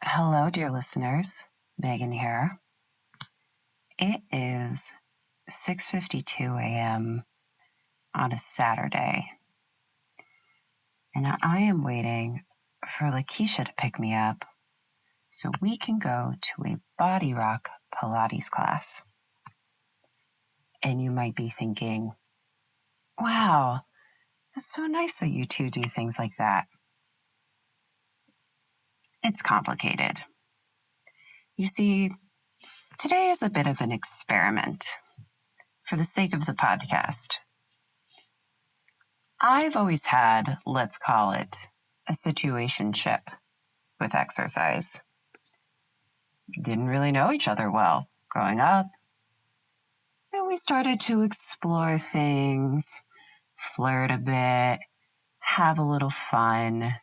Hello, dear listeners. Megan here. It is 6:52 a.m. on a Saturday, and I am waiting for Lakeisha to pick me up so we can go to a BODYROK Pilates class. And you might be thinking, wow, that's so nice that you two do things like that. It's complicated. You see, today is a bit of an experiment for the sake of the podcast. I've always had, let's call it, a situationship with exercise. Didn't really know each other well growing up. Then we started to explore things, flirt a bit, have a little fun.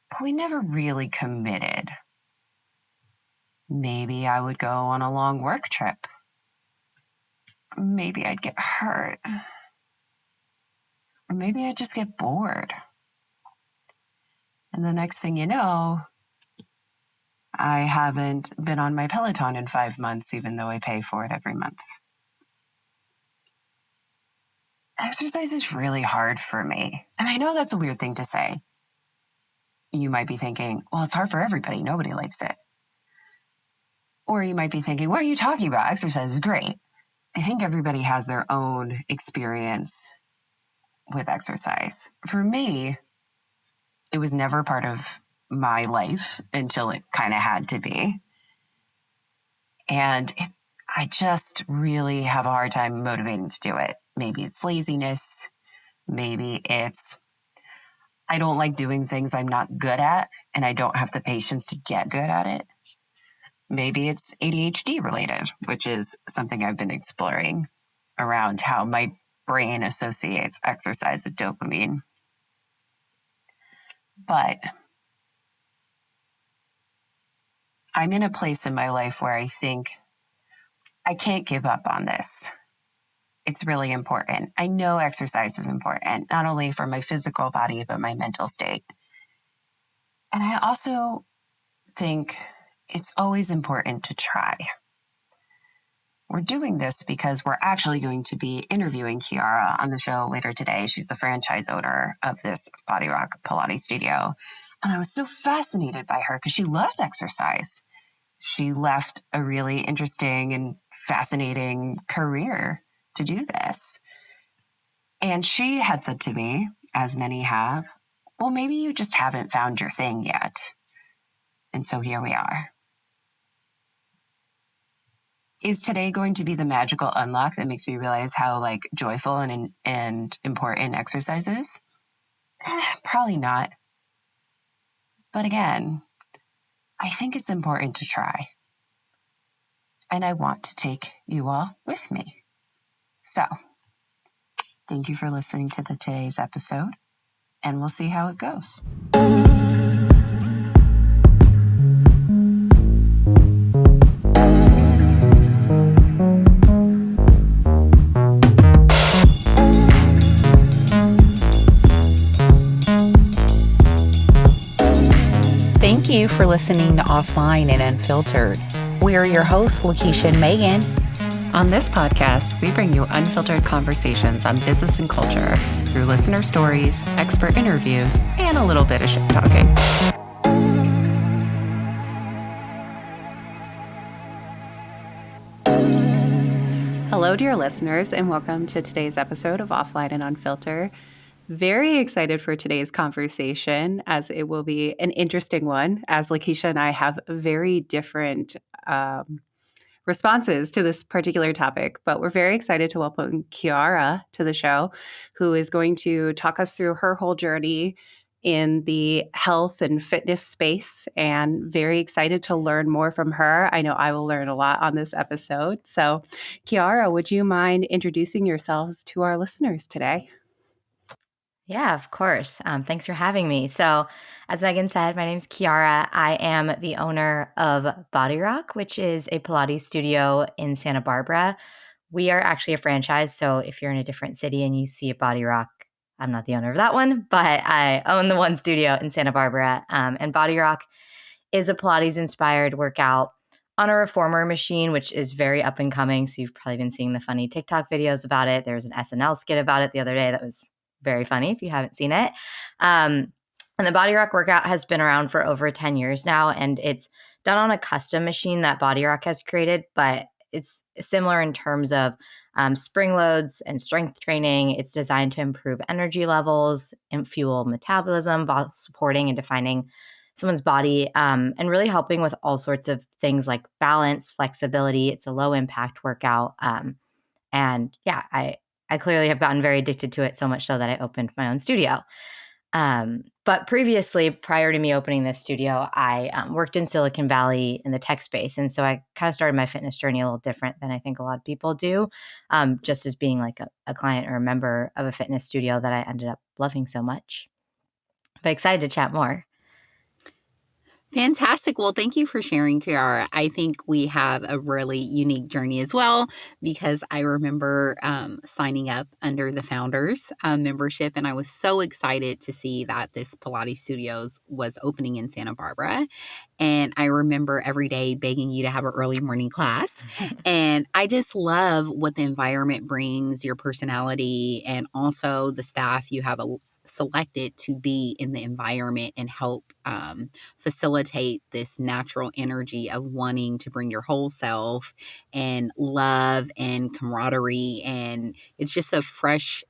But we never really committed. Maybe I would go on a long work trip. Maybe I'd get hurt. Or maybe I'd just get bored. And the next thing you know, I haven't been on my Peloton in 5 months, even though I pay for it every month. Exercise is really hard for me. And I know that's a weird thing to say. You might be thinking, well, it's hard for everybody. Nobody likes it. Or you might be thinking, what are you talking about? Exercise is great. I think everybody has their own experience with exercise. For me, it was never part of my life until it kind of had to be. And I just really have a hard time motivating to do it. Maybe it's laziness. Maybe it's I don't like doing things I'm not good at, and I don't have the patience to get good at it. Maybe it's ADHD related, which is something I've been exploring around how my brain associates exercise with dopamine. But I'm in a place in my life where I think I can't give up on this. It's really important. I know exercise is important, not only for my physical body, but my mental state. And I also think it's always important to try. We're doing this because we're actually going to be interviewing Kiara on the show later today. She's the franchise owner of this BODYROK Pilates studio. And I was so fascinated by her because she loves exercise. She left a really interesting and fascinating career to do this. And she had said to me, as many have, well, maybe you just haven't found your thing yet. And so here we are. Is today going to be the magical unlock that makes me realize how joyful and important exercise is? Probably not. But again, I think it's important to try. And I want to take you all with me. So, thank you for listening to today's episode, and we'll see how it goes. Thank you for listening to Offline and Unfiltered. We are your hosts, Lakeisha and Megan. On this podcast, we bring you unfiltered conversations on business and culture through listener stories, expert interviews, and a little bit of shit talking. Hello, dear listeners, and welcome to today's episode of Offline and Unfiltered. Very excited for today's conversation, as it will be an interesting one, as Lakeisha and I have very different responses to this particular topic. But we're very excited to welcome Kiara to the show, who is going to talk us through her whole journey in the health and fitness space, and very excited to learn more from her. I know I will learn a lot on this episode. So, Kiara, would you mind introducing yourselves to our listeners today? Yeah, of course. Thanks for having me. So, as Megan said, my name is Kiara. I am the owner of BODYROK, which is a Pilates studio in Santa Barbara. We are actually a franchise. So, if you're in a different city and you see a BODYROK I'm not the owner of that one, but I own the one studio in Santa Barbara. And BODYROK is a Pilates-inspired workout on a reformer machine, which is very up and coming. So you've probably been seeing the funny TikTok videos about it. There's an SNL skit about it the other day that was very funny if you haven't seen it. And the BODYROK workout has been around for over 10 years now, and it's done on a custom machine that BODYROK has created, but it's similar in terms of spring loads and strength training. It's designed to improve energy levels and fuel metabolism while supporting and defining someone's body, and really helping with all sorts of things like balance, flexibility. It's a low impact workout. And yeah, I clearly have gotten very addicted to it, so much so that I opened my own studio. But previously, prior to me opening this studio, I worked in Silicon Valley in the tech space. And so I kind of started my fitness journey a little different than I think a lot of people do, just as being like a client or a member of a fitness studio that I ended up loving so much. But excited to chat more. Fantastic. Well, thank you for sharing, Kiara. I think we have a really unique journey as well, because I remember signing up under the founders membership, and I was so excited to see that this Pilates Studios was opening in Santa Barbara. And I remember every day begging you to have an early morning class. And I just love what the environment brings, your personality, and also the staff you have selected to be in the environment and help facilitate this natural energy of wanting to bring your whole self and love and camaraderie. And it's just a fresh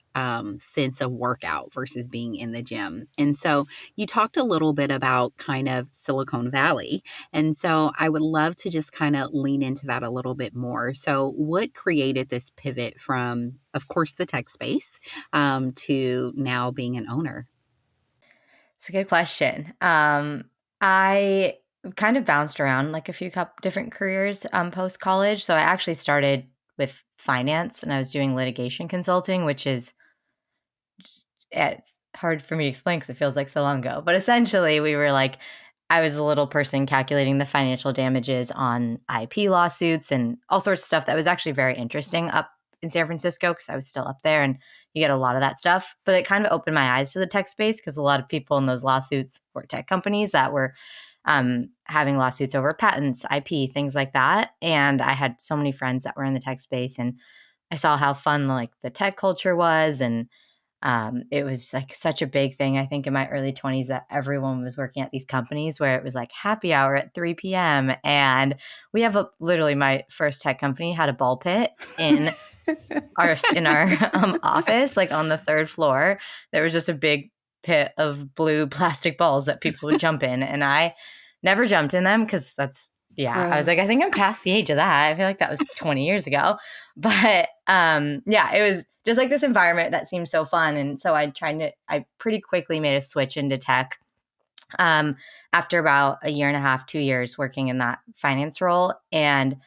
sense of workout versus being in the gym. And so you talked a little bit about kind of Silicon Valley. And so I would love to just kind of lean into that a little bit more. So what created this pivot from, of course, the tech space to now being an owner? It's a good question. I kind of bounced around like a few different careers post college. So I actually started with finance, and I was doing litigation consulting, which is it's hard for me to explain because it feels like so long ago. But essentially, I was a little person calculating the financial damages on IP lawsuits and all sorts of stuff that was actually very interesting up in San Francisco because I was still up there, and you get a lot of that stuff. But it kind of opened my eyes to the tech space because a lot of people in those lawsuits were tech companies that were having lawsuits over patents, IP, things like that. And I had so many friends that were in the tech space, and I saw how fun like the tech culture was, and it was like such a big thing, I think, in my early 20s that everyone was working at these companies where it was like happy hour at 3 p.m. And we have literally my first tech company had a ball pit in our office, like on the third floor. There was just a big pit of blue plastic balls that people would jump in. And I never jumped in them because I was like, I think I'm past the age of that. I feel like that was 20 years ago. But it was just like this environment that seemed so fun. And so I pretty quickly made a switch into tech after about a year and a half, 2 years working in that finance role. And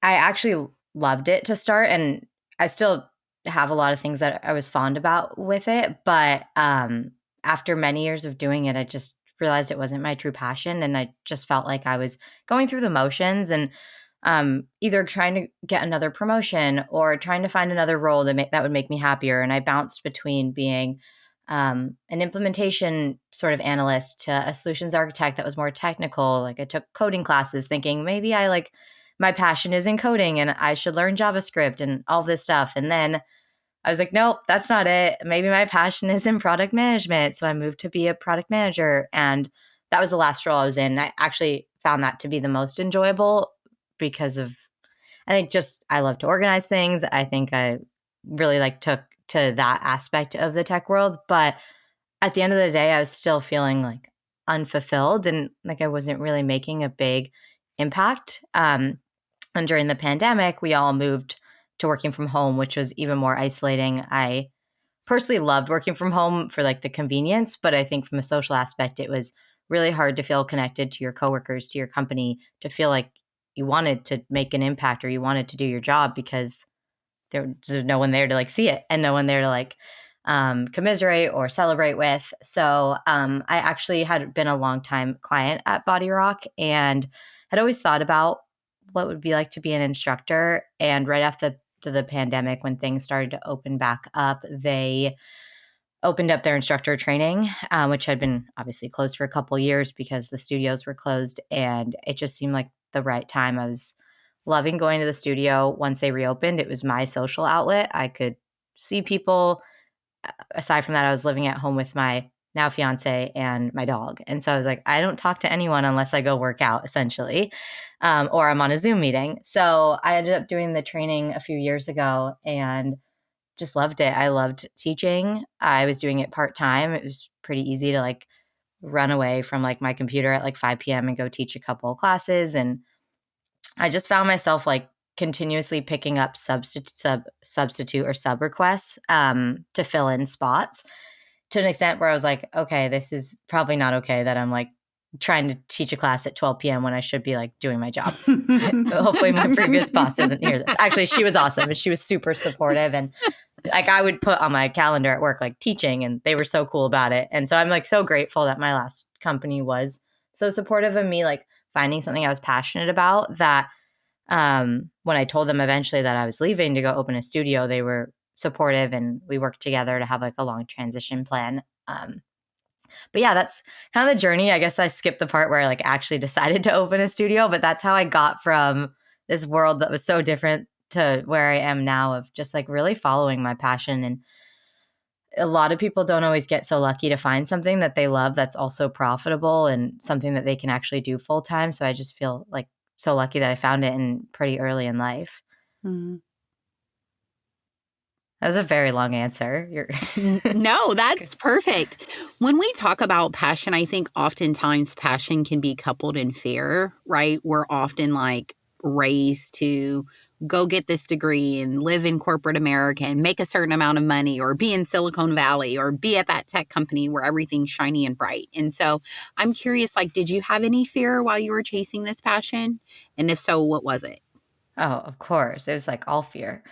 I actually loved it to start. And I still have a lot of things that I was fond about with it. But after many years of doing it, I just realized it wasn't my true passion. And I just felt like I was going through the motions and either trying to get another promotion or trying to find another role that would make me happier. And I bounced between being an implementation sort of analyst to a solutions architect that was more technical. Like I took coding classes thinking maybe my passion is in coding and I should learn JavaScript and all this stuff. And then I was like, nope, that's not it. Maybe my passion is in product management. So I moved to be a product manager. And that was the last role I was in. I actually found that to be the most enjoyable because I love to organize things. I think I really took to that aspect of the tech world. But at the end of the day, I was still feeling like unfulfilled and like I wasn't really making a big impact. And during the pandemic, we all moved to working from home, which was even more isolating. I personally loved working from home for like the convenience, but I think from a social aspect, it was really hard to feel connected to your coworkers, to your company, to feel like you wanted to make an impact or you wanted to do your job because there's no one there to see it and no one there to commiserate or celebrate with. So I actually had been a longtime client at BODYROK and had always thought about what it would be like to be an instructor. And right after the pandemic, when things started to open back up, they opened up their instructor training, which had been obviously closed for a couple years because the studios were closed. And it just seemed like the right time. I was loving going to the studio. Once they reopened, it was my social outlet. I could see people. Aside from that, I was living at home with my now fiance and my dog. And so I was like, I don't talk to anyone unless I go work out, essentially, or I'm on a Zoom meeting. So I ended up doing the training a few years ago and just loved it. I loved teaching. I was doing it part-time. It was pretty easy to like run away from like my computer at like 5 p.m. and go teach a couple of classes. And I just found myself like continuously picking up substitute or sub requests to fill in spots to an extent where I was like, okay, this is probably not okay that I'm like trying to teach a class at 12 p.m. when I should be like doing my job. Hopefully my previous boss doesn't hear this. Actually, she was awesome and she was super supportive. And like I would put on my calendar at work, like teaching, and they were so cool about it. And so I'm like so grateful that my last company was so supportive of me, like finding something I was passionate about that when I told them eventually that I was leaving to go open a studio, they were supportive and we worked together to have like a long transition plan. But yeah, that's kind of the journey. I guess I skipped the part where I like actually decided to open a studio, but that's how I got from this world that was so different to where I am now of just like really following my passion. And a lot of people don't always get so lucky to find something that they love that's also profitable and something that they can actually do full time. So I just feel like so lucky that I found it in pretty early in life. Mm-hmm. That was a very long answer. No, that's perfect. When we talk about passion, I think oftentimes passion can be coupled in fear, right? We're often like raised to go get this degree and live in corporate America and make a certain amount of money or be in Silicon Valley or be at that tech company where everything's shiny and bright. And so I'm curious, like, did you have any fear while you were chasing this passion? And if so, what was it? Oh, of course. It was like all fear.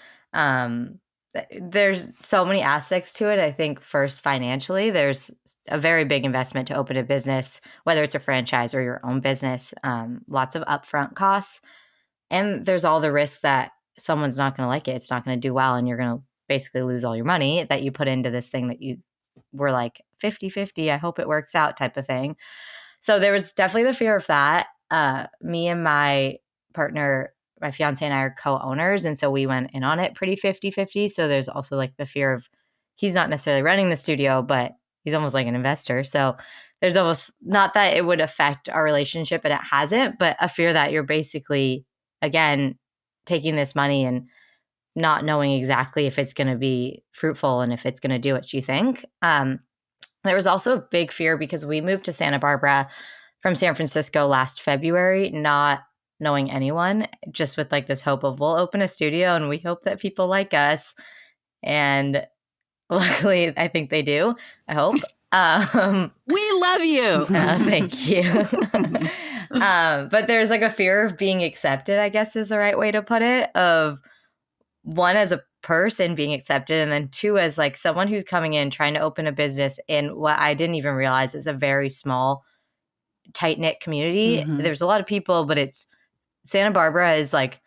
There's so many aspects to it. I think first financially, there's a very big investment to open a business, whether it's a franchise or your own business, lots of upfront costs. And there's all the risks that someone's not going to like it. It's not going to do well. And you're going to basically lose all your money that you put into this thing that you were like 50-50. I hope it works out type of thing. So there was definitely the fear of that. Me and my partner, my fiance and I are co-owners. And so we went in on it pretty 50-50. So there's also like the fear of he's not necessarily running the studio, but he's almost like an investor. So there's almost not that it would affect our relationship, and it hasn't, but a fear that you're basically, again, taking this money and not knowing exactly if it's going to be fruitful and if it's going to do what you think. There was also a big fear because we moved to Santa Barbara from San Francisco last February, not knowing anyone, just with like this hope of we'll open a studio and we hope that people like us. And luckily, I think they do. I hope. We love you. Thank you. But there's like a fear of being accepted, I guess is the right way to put it, of one, as a person being accepted, and then two, as like someone who's coming in trying to open a business in what I didn't even realize is a very small, tight-knit community. Mm-hmm. There's a lot of people, but it's Santa Barbara is like,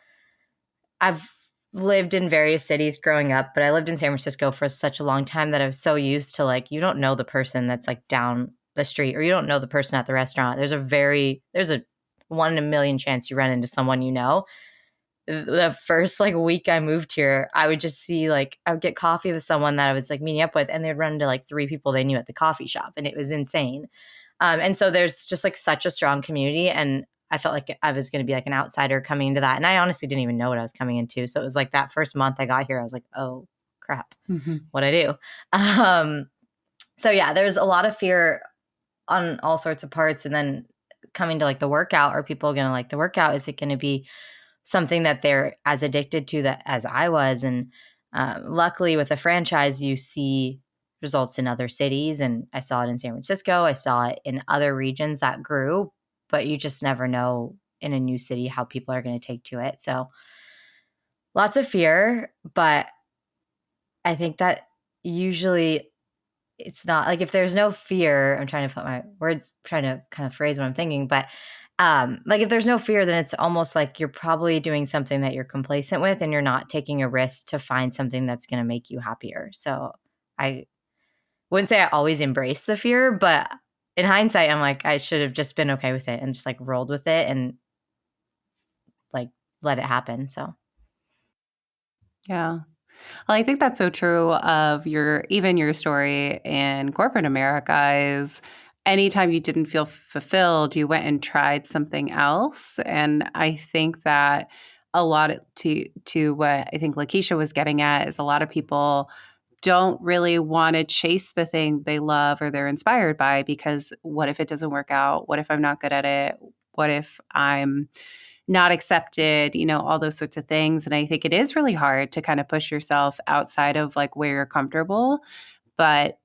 I've lived in various cities growing up, but I lived in San Francisco for such a long time that I was so used to like, you don't know the person that's like down the street, or you don't know the person at the restaurant. There's a 1 in a million chance you run into someone you know. The first like week I moved here, I would just see like, I would get coffee with someone that I was like meeting up with, and they'd run into like 3 people they knew at the coffee shop, and it was insane. And so there's just like such a strong community, and I felt like I was going to be like an outsider coming into that. And I honestly didn't even know what I was coming into. So it was like that first month I got here, I was like, oh crap, what'd I do? So yeah, there's a lot of fear on all sorts of parts. And then coming to like the workout, are people going to like the workout? Is it going to be something that they're as addicted to that as I was? And luckily with a franchise, you see results in other cities. And I saw it in San Francisco. I saw it in other regions that grew, but you just never know in a new city how people are going to take to it. So lots of fear, but I think that usually it's not like, if there's no fear, I'm trying to put my words, trying to kind of phrase what I'm thinking, but like if there's no fear, then it's almost like you're probably doing something that you're complacent with, and you're not taking a risk to find something that's going to make you happier. So I wouldn't say I always embraced the fear, but in hindsight, I'm like, I should have just been okay with it and just like rolled with it and like let it happen. So Yeah. Well, I think that's so true of even your story in corporate America is anytime you didn't feel fulfilled, you went and tried something else. And I think that a lot to what I think Lakeisha was getting at is a lot of people don't really want to chase the thing they love or they're inspired by, because what if it doesn't work out? What if I'm not good at it? What if I'm not accepted, all those sorts of things. And I think it is really hard to kind of push yourself outside of like where you're comfortable. But,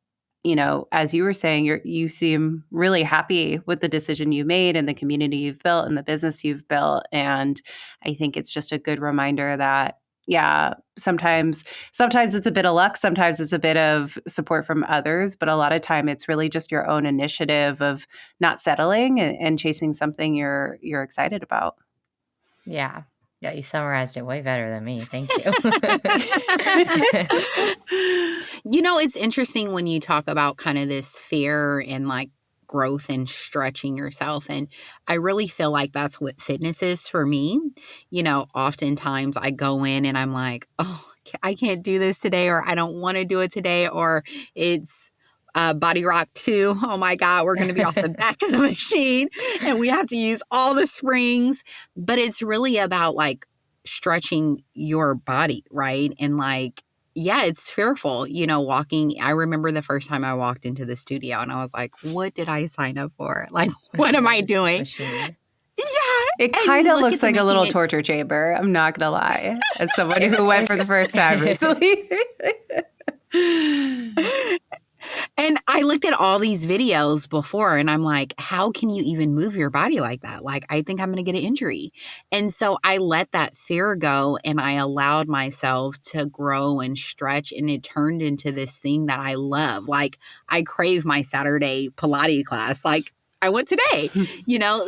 as you were saying, you seem really happy with the decision you made and the community you've built and the business you've built. And I think it's just a good reminder that, yeah, sometimes it's a bit of luck, sometimes it's a bit of support from others, but a lot of time it's really just your own initiative of not settling and chasing something you're excited about. yeah. Yeah, you summarized it way better than me. Thank you. It's interesting when you talk about kind of this fear and like growth and stretching yourself. And I really feel like that's what fitness is for me. Oftentimes I go in and I'm like, oh, I can't do this today, or I don't want to do it today, or it's BODYROK 2. Oh my God, we're going to be off the back of the machine and we have to use all the springs. But it's really about like stretching your body, right? And like, yeah, it's fearful, walking. I remember the first time I walked into the studio and I was like, what did I sign up for? Like, what am I doing? Machine. Yeah. It kind of looks like a little torture chamber. I'm not going to lie, as someone who went for the first time recently. And I looked at all these videos before and I'm like, how can you even move your body like that? Like, I think I'm going to get an injury. And so I let that fear go and I allowed myself to grow and stretch. And it turned into this thing that I love. Like, I crave my Saturday Pilates class. Like, I went today,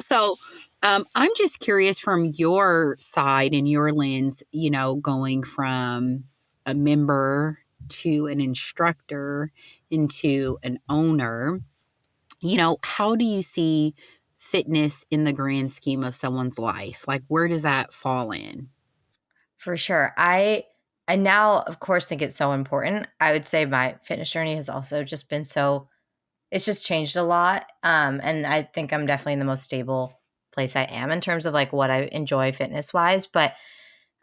So I'm just curious from your side and your lens, going from a member to an instructor into an owner, how do you see fitness in the grand scheme of someone's life? Like, where does that fall in? For sure. I now, of course, think it's so important. I would say my fitness journey has also just been it's just changed a lot. And I think I'm definitely in the most stable place I am in terms of like what I enjoy fitness wise. But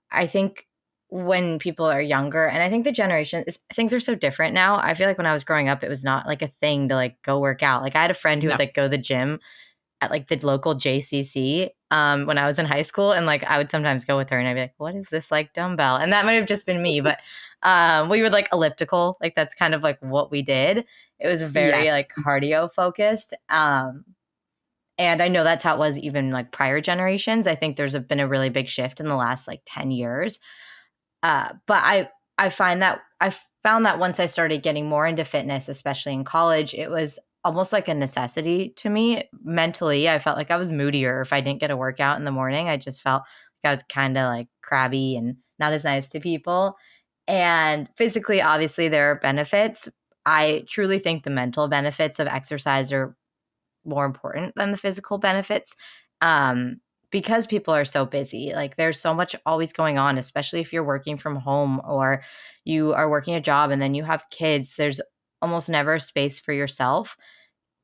I think when people are younger, and I think the generation things are so different now. I feel like when I was growing up, it was not like a thing to like go work out. Like I had a friend who would like go to the gym at like the local JCC when I was in high school, and like I would sometimes go with her, and I'd be like, "What is this like dumbbell?" And that might have just been me, but we would like elliptical, like that's kind of like what we did. It was very like cardio focused. And I know that's how it was even like prior generations. I think there's been a really big shift in the last like 10 years. But I found that once I started getting more into fitness, especially in college, it was almost like a necessity to me. Mentally, I felt like I was moodier if I didn't get a workout in the morning. I just felt like I was kind of like crabby and not as nice to people. And physically, obviously, there are benefits. I truly think the mental benefits of exercise are more important than the physical benefits. Because people are so busy. Like there's so much always going on, especially if you're working from home or you are working a job and then you have kids. There's almost never space for yourself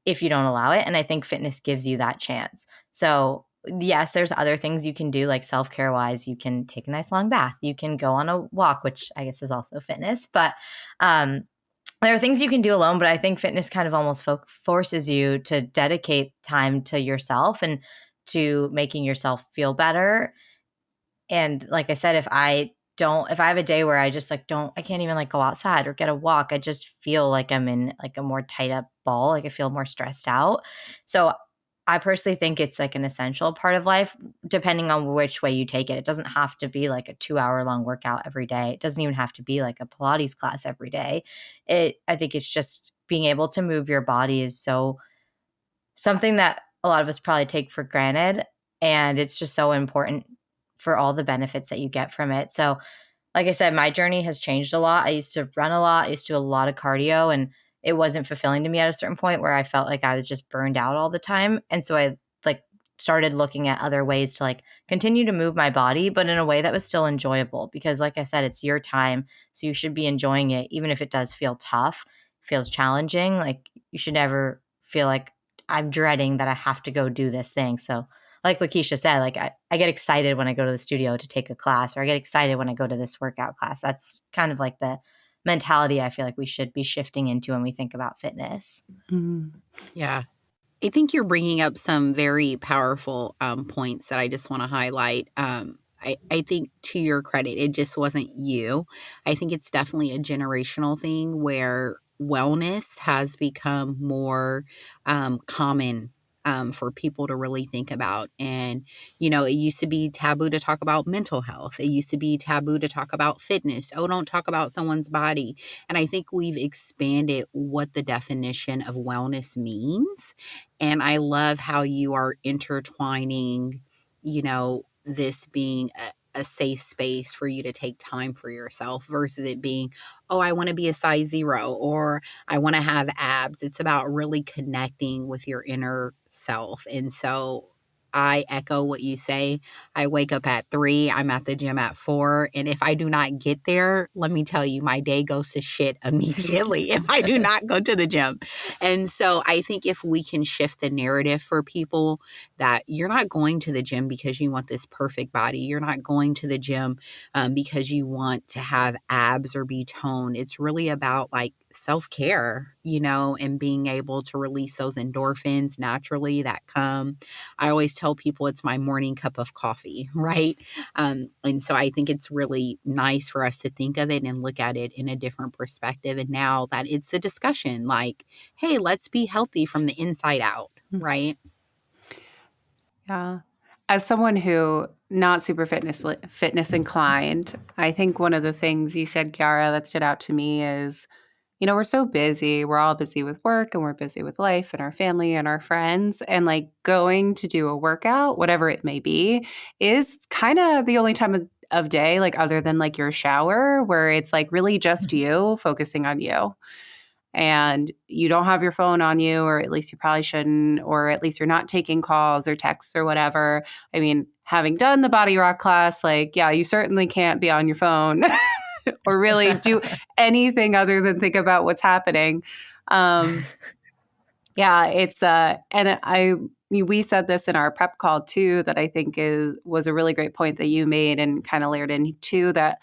if you don't allow it. And I think fitness gives you that chance. So yes, there's other things you can do like self-care wise. You can take a nice long bath. You can go on a walk, which I guess is also fitness. But there are things you can do alone, but I think fitness kind of almost forces you to dedicate time to yourself and to making yourself feel better. And like I said, if I have a day where I just like I can't even like go outside or get a walk, I just feel like I'm in like a more tight up ball. Like I feel more stressed out. So I personally think it's like an essential part of life, depending on which way you take it. It doesn't have to be like a 2-hour long workout every day. It doesn't even have to be like a Pilates class every day. I think it's just being able to move your body is something that a lot of us probably take for granted. And it's just so important for all the benefits that you get from it. So like I said, my journey has changed a lot. I used to run a lot. I used to do a lot of cardio, and it wasn't fulfilling to me at a certain point where I felt like I was just burned out all the time. And so I like started looking at other ways to like continue to move my body, but in a way that was still enjoyable, because like I said, it's your time. So you should be enjoying it, even if it does feel tough, feels challenging. Like you should never feel like I'm dreading that I have to go do this thing. So like Lakeisha said, like I get excited when I go to the studio to take a class, or I get excited when I go to this workout class. That's kind of like the mentality I feel like we should be shifting into when we think about fitness. Yeah. I think you're bringing up some very powerful points that I just want to highlight. I think to your credit, it just wasn't you. I think it's definitely a generational thing where wellness has become more common for people to really think about. And, you know, it used to be taboo to talk about mental health. It used to be taboo to talk about fitness. Oh, don't talk about someone's body. And I think we've expanded what the definition of wellness means. And I love how you are intertwining, you know, this being a safe space for you to take time for yourself versus it being, oh, I want to be a size 0 or I want to have abs. It's about really connecting with your inner self. And so I echo what you say. I wake up at 3, I'm at the gym at 4. And if I do not get there, let me tell you, my day goes to shit immediately if I do not go to the gym. And so I think if we can shift the narrative for people that you're not going to the gym because you want this perfect body, you're not going to the gym because you want to have abs or be toned. It's really about like self-care, you know, and being able to release those endorphins naturally that come. I always tell people it's my morning cup of coffee, right? And so I think it's really nice for us to think of it and look at it in a different perspective. And now that it's a discussion, like, hey, let's be healthy from the inside out, right? Yeah. As someone who not super fitness inclined, I think one of the things you said, Kiara, that stood out to me is, you know, we're so busy. We're all busy with work and we're busy with life and our family and our friends. And like going to do a workout, whatever it may be, is kind of the only time of day, like other than like your shower, where it's like really just you focusing on you. And you don't have your phone on you, or at least you probably shouldn't, or at least you're not taking calls or texts or whatever. I mean, having done the BODYROK class, like, yeah, you certainly can't be on your phone or really do anything other than think about what's happening. Yeah, it's and we said this in our prep call too, that I think was a really great point that you made and kind of layered in too, that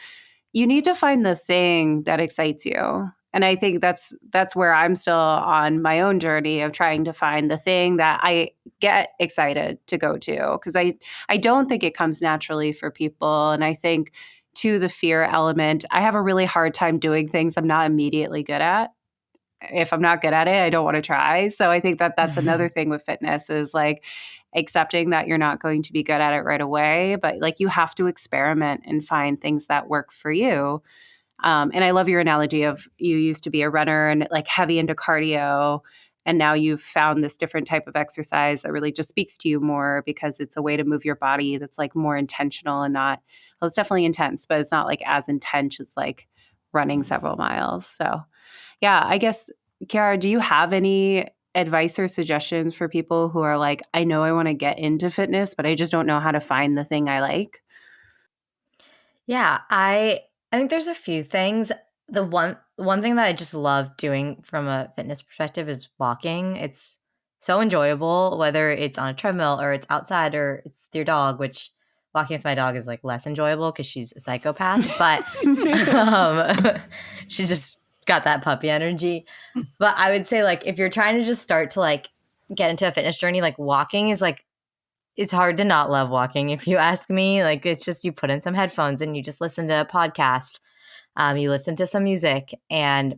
you need to find the thing that excites you. And I think that's where I'm still on my own journey of trying to find the thing that I get excited to go to, because I don't think it comes naturally for people. And I think to the fear element, I have a really hard time doing things I'm not immediately good at. If I'm not good at it, I don't want to try. So I think that that's another thing with fitness is like accepting that you're not going to be good at it right away, but like you have to experiment and find things that work for you. And I love your analogy of you used to be a runner and like heavy into cardio, and now you've found this different type of exercise that really just speaks to you more because it's a way to move your body that's like more intentional and not, well, it's definitely intense, but it's not like as intense as like running several miles. So yeah, I guess, Kiara, do you have any advice or suggestions for people who are like, I know I want to get into fitness, but I just don't know how to find the thing I like? Yeah, I think there's a few things. The one thing that I just love doing from a fitness perspective is walking. It's so enjoyable, whether it's on a treadmill or it's outside or it's with your dog, which walking with my dog is like less enjoyable because she's a psychopath, but she just got that puppy energy. But I would say like if you're trying to just start to like get into a fitness journey, like walking is like it's hard to not love walking if you ask me. Like it's just you put in some headphones and you just listen to a podcast. You listen to some music, and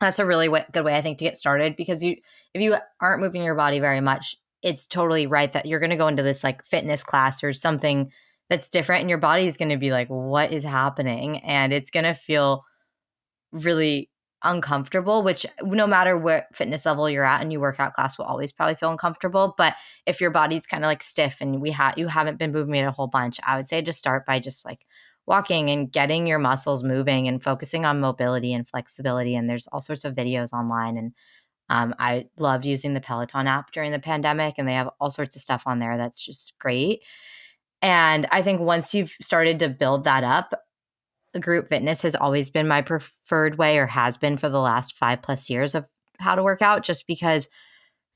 that's a really good way I think to get started, because if you aren't moving your body very much, it's totally right that you're going to go into this like fitness class or something that's different, and your body is going to be like, what is happening? And it's going to feel really uncomfortable, which no matter what fitness level you're at, and you workout class will always probably feel uncomfortable. But if your body's kind of like stiff and you haven't been moving it a whole bunch, I would say just start by just like walking and getting your muscles moving and focusing on mobility and flexibility. And there's all sorts of videos online. And I loved using the Peloton app during the pandemic, and they have all sorts of stuff on there that's just great. And I think once you've started to build that up, group fitness has always been my preferred way, or has been for the last 5+ years of how to work out, just because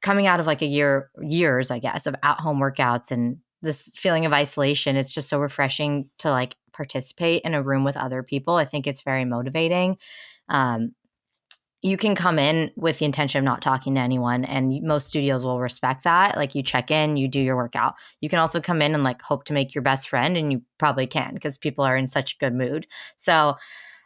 coming out of like years, I guess, of at-home workouts and this feeling of isolation, it's just so refreshing to like participate in a room with other people. I think it's very motivating. You can come in with the intention of not talking to anyone, and most studios will respect that. Like, you check in, you do your workout. You can also come in and like hope to make your best friend, and you probably can because people are in such a good mood. So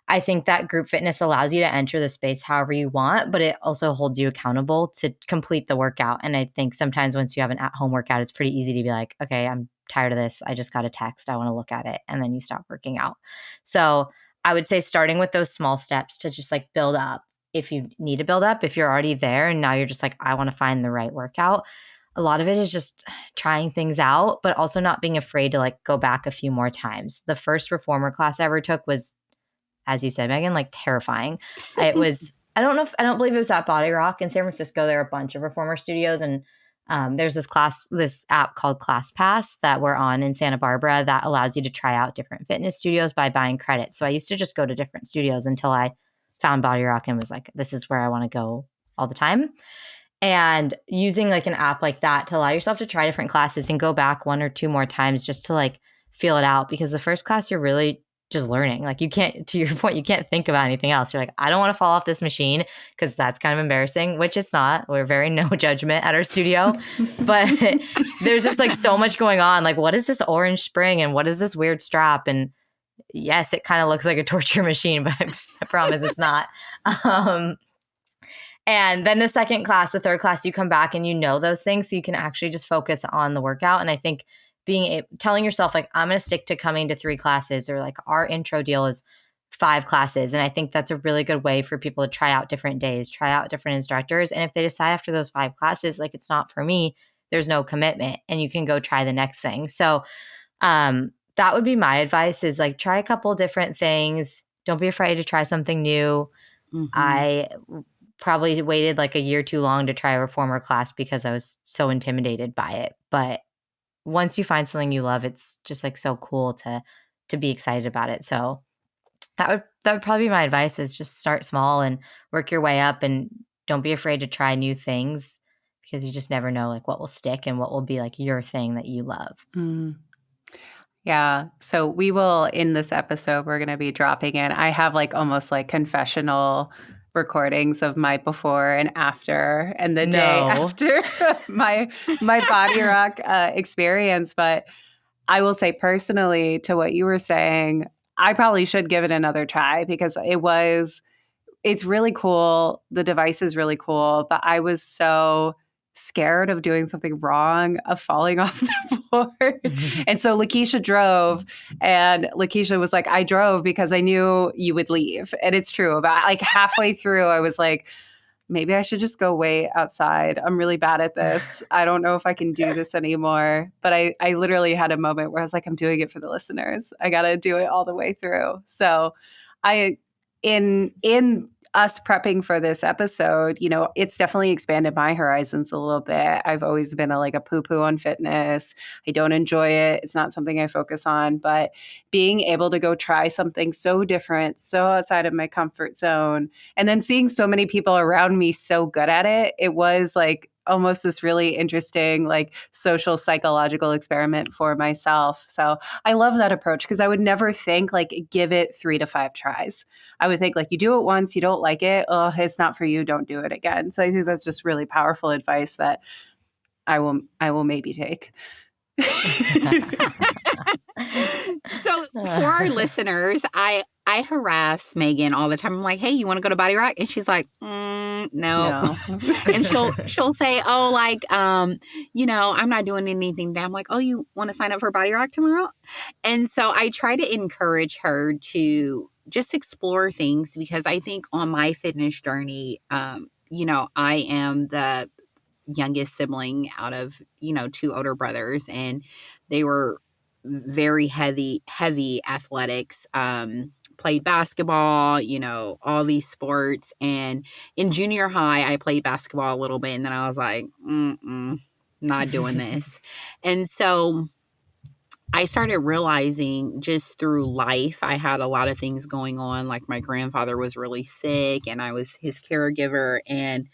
I think that group fitness allows you to enter the space however you want, but it also holds you accountable to complete the workout. And I think sometimes once you have an at-home workout, it's pretty easy to be like, okay, I'm tired of this. I just got a text. I want to look at it. And then you stop working out. So I would say starting with those small steps to just like build up. If you need to build up, if you're already there and now you're just like, I want to find the right workout. A lot of it is just trying things out, but also not being afraid to like go back a few more times. The first reformer class I ever took was, as you said, Megan, like terrifying. It was, I don't believe it was at BODYROK in San Francisco. There are a bunch of reformer studios, and there's this app called ClassPass that we're on in Santa Barbara that allows you to try out different fitness studios by buying credits. So I used to just go to different studios until I found BODYROK and was like, this is where I want to go all the time. And using like an app like that to allow yourself to try different classes and go back 1 or 2 more times just to like feel it out, because the first class you're really just learning. Like, you can't, to your point, you can't think about anything else. You're like, I don't want to fall off this machine because that's kind of embarrassing, which it's not. We're very no judgment at our studio, but there's just like so much going on. Like, what is this orange spring and what is this weird strap? And yes, it kind of looks like a torture machine, but I promise it's not. And then the second class, the third class, you come back and you know those things, so you can actually just focus on the workout. And I think telling yourself like, I'm going to stick to coming to 3 classes, or like our intro deal is 5 classes. And I think that's a really good way for people to try out different days, try out different instructors. And if they decide after those 5 classes, like, it's not for me, there's no commitment and you can go try the next thing. So that would be my advice, is like, try a couple different things. Don't be afraid to try something new. Mm-hmm. I probably waited like a year too long to try a reformer class because I was so intimidated by it. But once you find something you love, it's just like so cool to be excited about it. So that would probably be my advice, is just start small and work your way up, and don't be afraid to try new things, because you just never know like what will stick and what will be like your thing that you love. Mm. Yeah. So we will, in this episode, we're going to be dropping in. I have like almost like confessional recordings of my before and after, and the day after my BODYROK experience. But I will say personally, to what you were saying, I probably should give it another try, because it's really cool. The device is really cool, but I was so scared of doing something wrong, of falling off the board. And so Lakeisha drove, and Lakeisha was like, I drove because I knew you would leave. And it's true. About like halfway through, I was like, maybe I should just go wait outside. I'm really bad at this. I don't know if I can do this anymore. But I literally had a moment where I was like, I'm doing it for the listeners. I got to do it all the way through. So in us prepping for this episode, it's definitely expanded my horizons a little bit. I've always been a poo-poo on fitness. I don't enjoy it. It's not something I focus on, but being able to go try something so different, so outside of my comfort zone, and then seeing so many people around me so good at it, it was like almost this really interesting, like, social psychological experiment for myself. So I love that approach, because I would never think like, give it 3 to 5 tries. I would think like, you do it once, you don't like it, oh, it's not for you, don't do it again. So I think that's just really powerful advice that I will maybe take. So for our listeners, I harass Megan all the time. I'm like, hey, you want to go to BODYROK? And she's like, no. And she'll say, oh, like, I'm not doing anything now. I'm like, oh, you want to sign up for BODYROK tomorrow? And so I try to encourage her to just explore things, because I think on my fitness journey, I am the youngest sibling out of, 2 older brothers, and they were very heavy athletics, played basketball, all these sports. And in junior high, I played basketball a little bit, and then I was like, not doing this. And so I started realizing just through life, I had a lot of things going on. Like my grandfather was really sick and I was his caregiver. And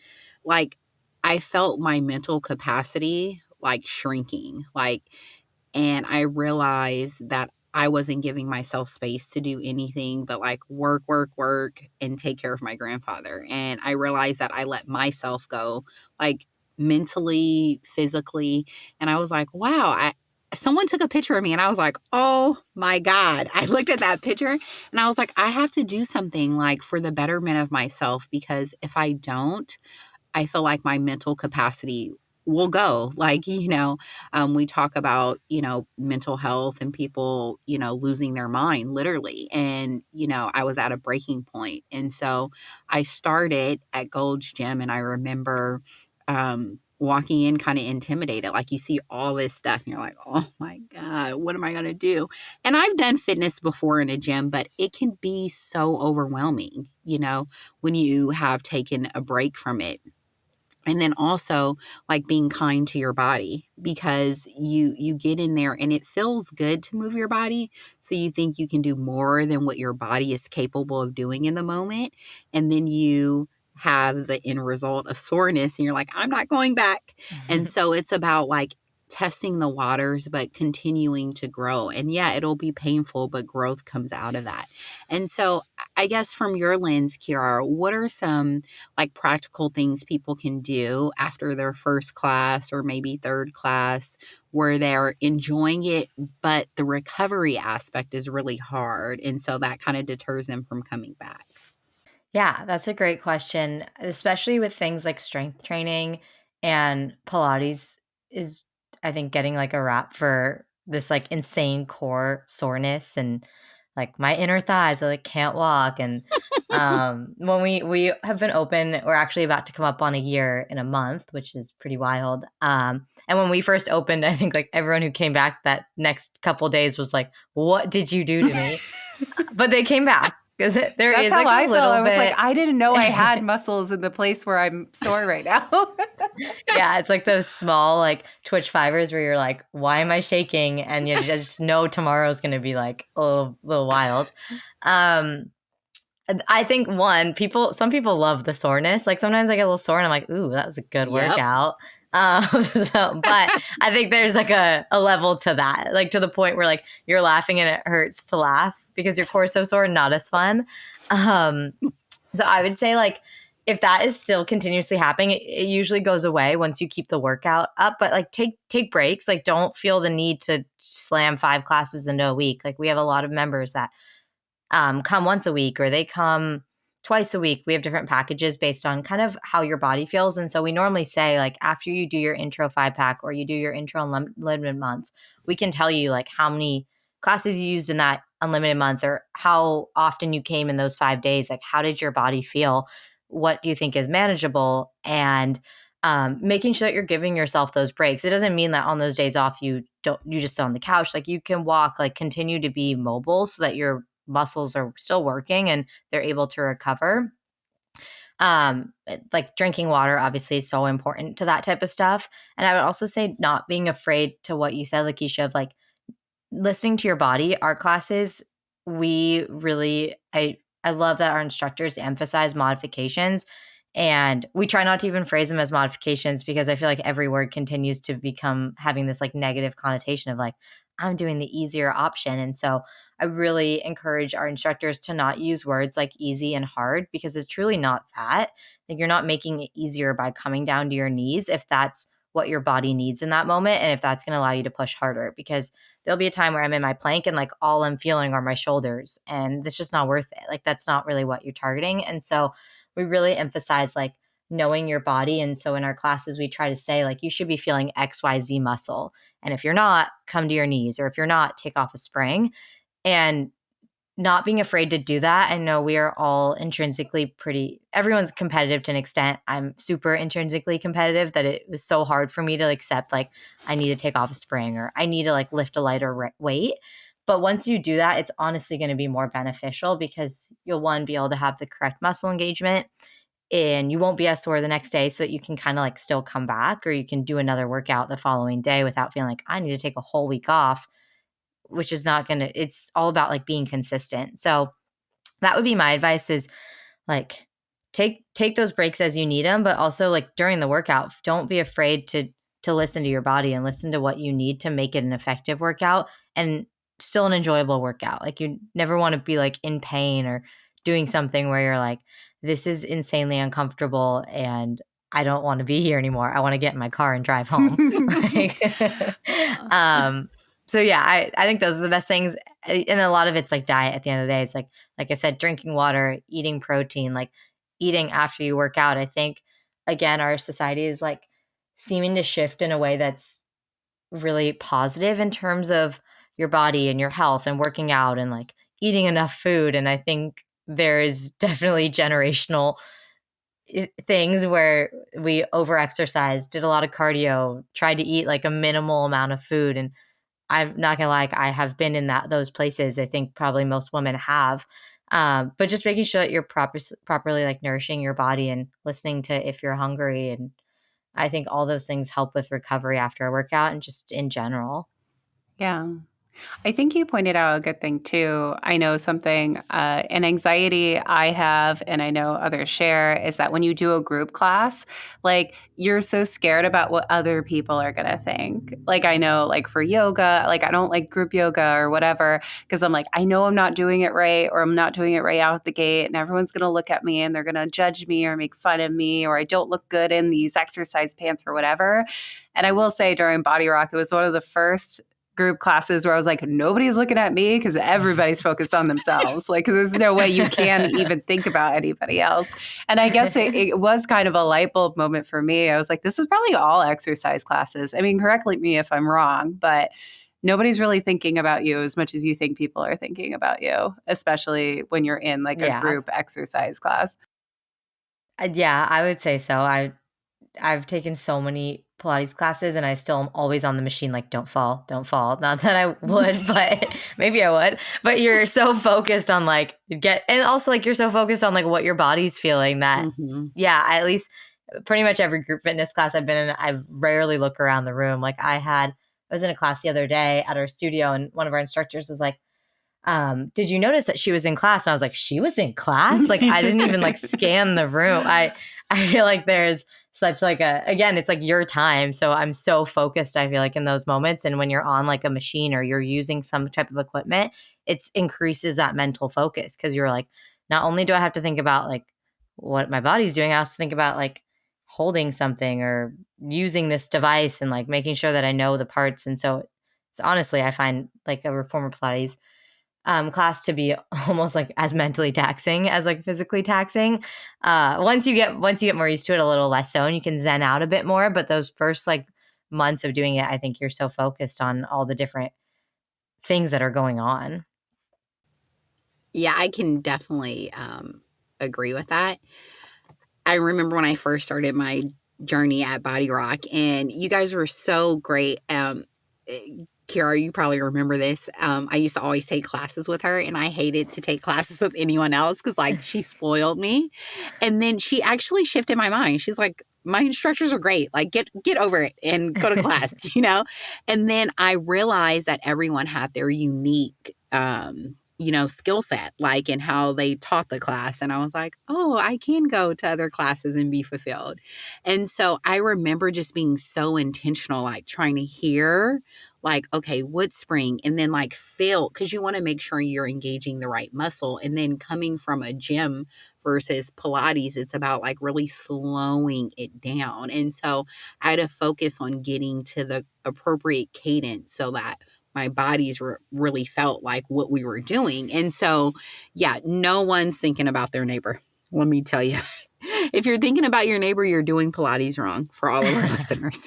like, I felt my mental capacity like shrinking. And I realized that I wasn't giving myself space to do anything but like work, work, work, and take care of my grandfather. And I realized that I let myself go, like mentally, physically. And I was like, wow, someone took a picture of me and I was like, oh my God. I looked at that picture and I was like, I have to do something like for the betterment of myself, because if I don't, I feel like my mental capacity will go. Like, we talk about, mental health and people, losing their mind literally. And, I was at a breaking point. And so I started at Gold's Gym, and I remember walking in kind of intimidated. Like you see all this stuff and you're like, oh my God, what am I going to do? And I've done fitness before in a gym, but it can be so overwhelming, when you have taken a break from it. And then also like being kind to your body, because you get in there and it feels good to move your body. So you think you can do more than what your body is capable of doing in the moment. And then you have the end result of soreness and you're like, I'm not going back. And so it's about like testing the waters, but continuing to grow. And yeah, it'll be painful, but growth comes out of that. And so I guess from your lens, Kiara, what are some like practical things people can do after their first class or maybe third class where they're enjoying it, but the recovery aspect is really hard? And so that kind of deters them from coming back. Yeah, that's a great question, especially with things like strength training, and Pilates is, I think, getting like a rap for this like insane core soreness and like my inner thighs, I like can't walk. And when we have been open, we're actually about to come up on a year in a month, which is pretty wild. And when we first opened, I think like everyone who came back that next couple days was like, "What did you do to me?" But they came back because there That's is how like I a felt. little I was like, bit. I didn't know I had muscles in the place where I'm sore right now. Yeah, it's like those small like twitch fibers where you're like, why am I shaking? And you just know tomorrow's going to be like a little wild. Um, I think some people love the soreness. Like sometimes I get a little sore and I'm like, ooh, that was a good Yep. workout. But I think there's like a level to that, like to the point where like you're laughing and it hurts to laugh because your core is so sore, not as fun. Um, so I would say like if that is still continuously happening, it usually goes away once you keep the workout up. But like take breaks. Like don't feel the need to slam 5 classes into a week. Like we have a lot of members that come once a week or they come twice a week. We have different packages based on kind of how your body feels. And so we normally say like after you do your intro 5 pack or you do your intro unlimited month, we can tell you like how many classes you used in that unlimited month or how often you came in those 5 days. Like how did your body feel? What do you think is manageable? And making sure that you're giving yourself those breaks. It doesn't mean that on those days off you just sit on the couch. Like you can walk, like continue to be mobile so that your muscles are still working and they're able to recover. Like drinking water obviously is so important to that type of stuff. And I would also say not being afraid to what you said, Lakeisha, of like listening to your body. Our classes, we really I love that our instructors emphasize modifications, and we try not to even phrase them as modifications because I feel like every word continues to become having this like negative connotation of like I'm doing the easier option. And so I really encourage our instructors to not use words like easy and hard because it's truly not that. Like you're not making it easier by coming down to your knees if that's what your body needs in that moment and if that's going to allow you to push harder, because there'll be a time where I'm in my plank and like all I'm feeling are my shoulders and it's just not worth it. Like that's not really what you're targeting. And so we really emphasize like knowing your body. And so in our classes, we try to say like you should be feeling XYZ muscle. And if you're not, come to your knees, or if you're not, take off a spring. And not being afraid to do that. I know we are all intrinsically everyone's competitive to an extent. I'm super intrinsically competitive that it was so hard for me to accept, like, I need to take off a spring or I need to like lift a lighter weight. But once you do that, it's honestly going to be more beneficial because you'll, one, be able to have the correct muscle engagement and you won't be as sore the next day, so that you can kind of like still come back, or you can do another workout the following day without feeling like I need to take a whole week off, which is not going to, it's all about like being consistent. So that would be my advice, is like take those breaks as you need them, but also like during the workout, don't be afraid to listen to your body and listen to what you need to make it an effective workout and still an enjoyable workout. Like, you never want to be like in pain or doing something where you're like, this is insanely uncomfortable and I don't want to be here anymore. I want to get in my car and drive home. Like, so yeah, I think those are the best things. And a lot of it's like diet at the end of the day. It's like I said, drinking water, eating protein, like eating after you work out. I think, again, our society is like seeming to shift in a way that's really positive in terms of your body and your health and working out and like eating enough food. And I think there is definitely generational things where we overexercised, did a lot of cardio, tried to eat like a minimal amount of food. And I'm not gonna lie, I have been in those places. I think probably most women have. But just making sure that you're properly like nourishing your body and listening to if you're hungry. And I think all those things help with recovery after a workout and just in general. Yeah. I think you pointed out a good thing too. I know something, an anxiety I have, and I know others share, is that when you do a group class, like, you're so scared about what other people are going to think. Like, I know, like, for yoga, like, I don't like group yoga or whatever, because I'm like, I know I'm not doing it right, or I'm not doing it right out the gate, and everyone's going to look at me and they're going to judge me or make fun of me, or I don't look good in these exercise pants or whatever. And I will say, during BODYROK, it was one of the first group classes where I was like, nobody's looking at me because everybody's focused on themselves. Like, there's no way you can even think about anybody else. And I guess it was kind of a light bulb moment for me. I was like, this is probably all exercise classes. I mean, correct me if I'm wrong, but nobody's really thinking about you as much as you think people are thinking about you, especially when you're in like a group exercise class. Yeah, I would say so. I've taken so many Pilates classes and I still am always on the machine, like, don't fall, don't fall. Not that I would, but maybe I would. But you're so focused on like and also like you're so focused on like what your body's feeling that, yeah, at least pretty much every group fitness class I've been in, I rarely look around the room. Like, I was in a class the other day at our studio and one of our instructors was like, did you notice that she was in class? And I was like, she was in class? Like, I didn't even like scan the room. I feel like there's such like again, it's like your time. So I'm so focused, I feel like, in those moments. And when you're on like a machine or you're using some type of equipment, it increases that mental focus because you're like, not only do I have to think about like what my body's doing, I also think about like holding something or using this device and like making sure that I know the parts. And so it's honestly, I find like a reformer Pilates class to be almost like as mentally taxing as like physically taxing. Once you get more used to it, a little less so, and you can zen out a bit more. But those first like months of doing it, I think you're so focused on all the different things that are going on. Yeah, I can definitely agree with that. I remember when I first started my journey at BODYROK, and you guys were so great. Kiara, you probably remember this. I used to always take classes with her, and I hated to take classes with anyone else because, like, she spoiled me. And then she actually shifted my mind. She's like, my instructors are great. Like, get over it and go to class, you know? And then I realized that everyone had their unique skill set, like in how they taught the class. And I was like, oh, I can go to other classes and be fulfilled. And so I remember just being so intentional, like trying to hear, like, okay, what spring? And then like feel, because you want to make sure you're engaging the right muscle. And then coming from a gym versus Pilates, it's about like really slowing it down. And so I had to focus on getting to the appropriate cadence so that my bodies really felt like what we were doing. And so, yeah, no one's thinking about their neighbor. Let me tell you, If you're thinking about your neighbor, you're doing Pilates wrong for all of our listeners.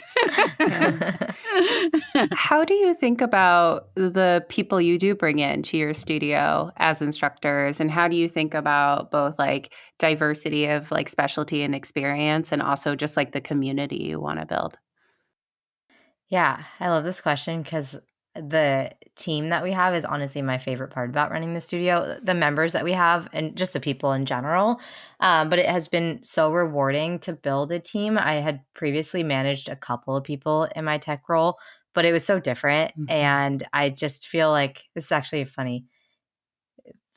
How do you think about the people you do bring into your studio as instructors? And how do you think about both like diversity of like specialty and experience and also just like the community you want to build? Yeah, I love this question because the team that we have is honestly my favorite part about running the studio. The members that we have and just the people in general. But it has been so rewarding to build a team. I had previously managed a couple of people in my tech role, but it was so different. Mhm. And I just feel like this is actually funny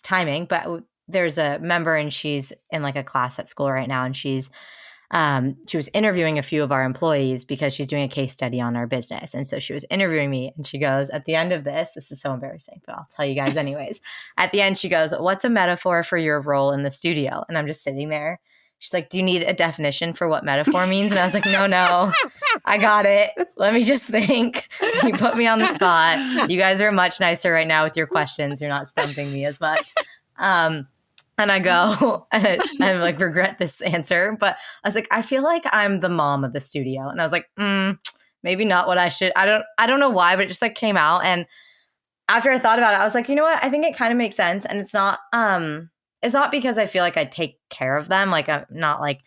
timing, but there's a member and she's in like a class at school right now, and she was interviewing a few of our employees because she's doing a case study on our business. And so she was interviewing me, and she goes, at the end of this is so embarrassing, but I'll tell you guys anyways. At the end, she goes, what's a metaphor for your role in the studio? And I'm just sitting there. She's like, do you need a definition for what metaphor means? And I was like, no, I got it. Let me just think. You put me on the spot. You guys are much nicer right now with your questions. You're not stumping me as much. And I go, and I like regret this answer, but I was like, I feel like I'm the mom of the studio. And I was like, maybe not what I should. I don't know why, but it just like came out. And after I thought about it, I was like, you know what? I think it kind of makes sense. And it's not because I feel like I take care of them. Like I'm not like,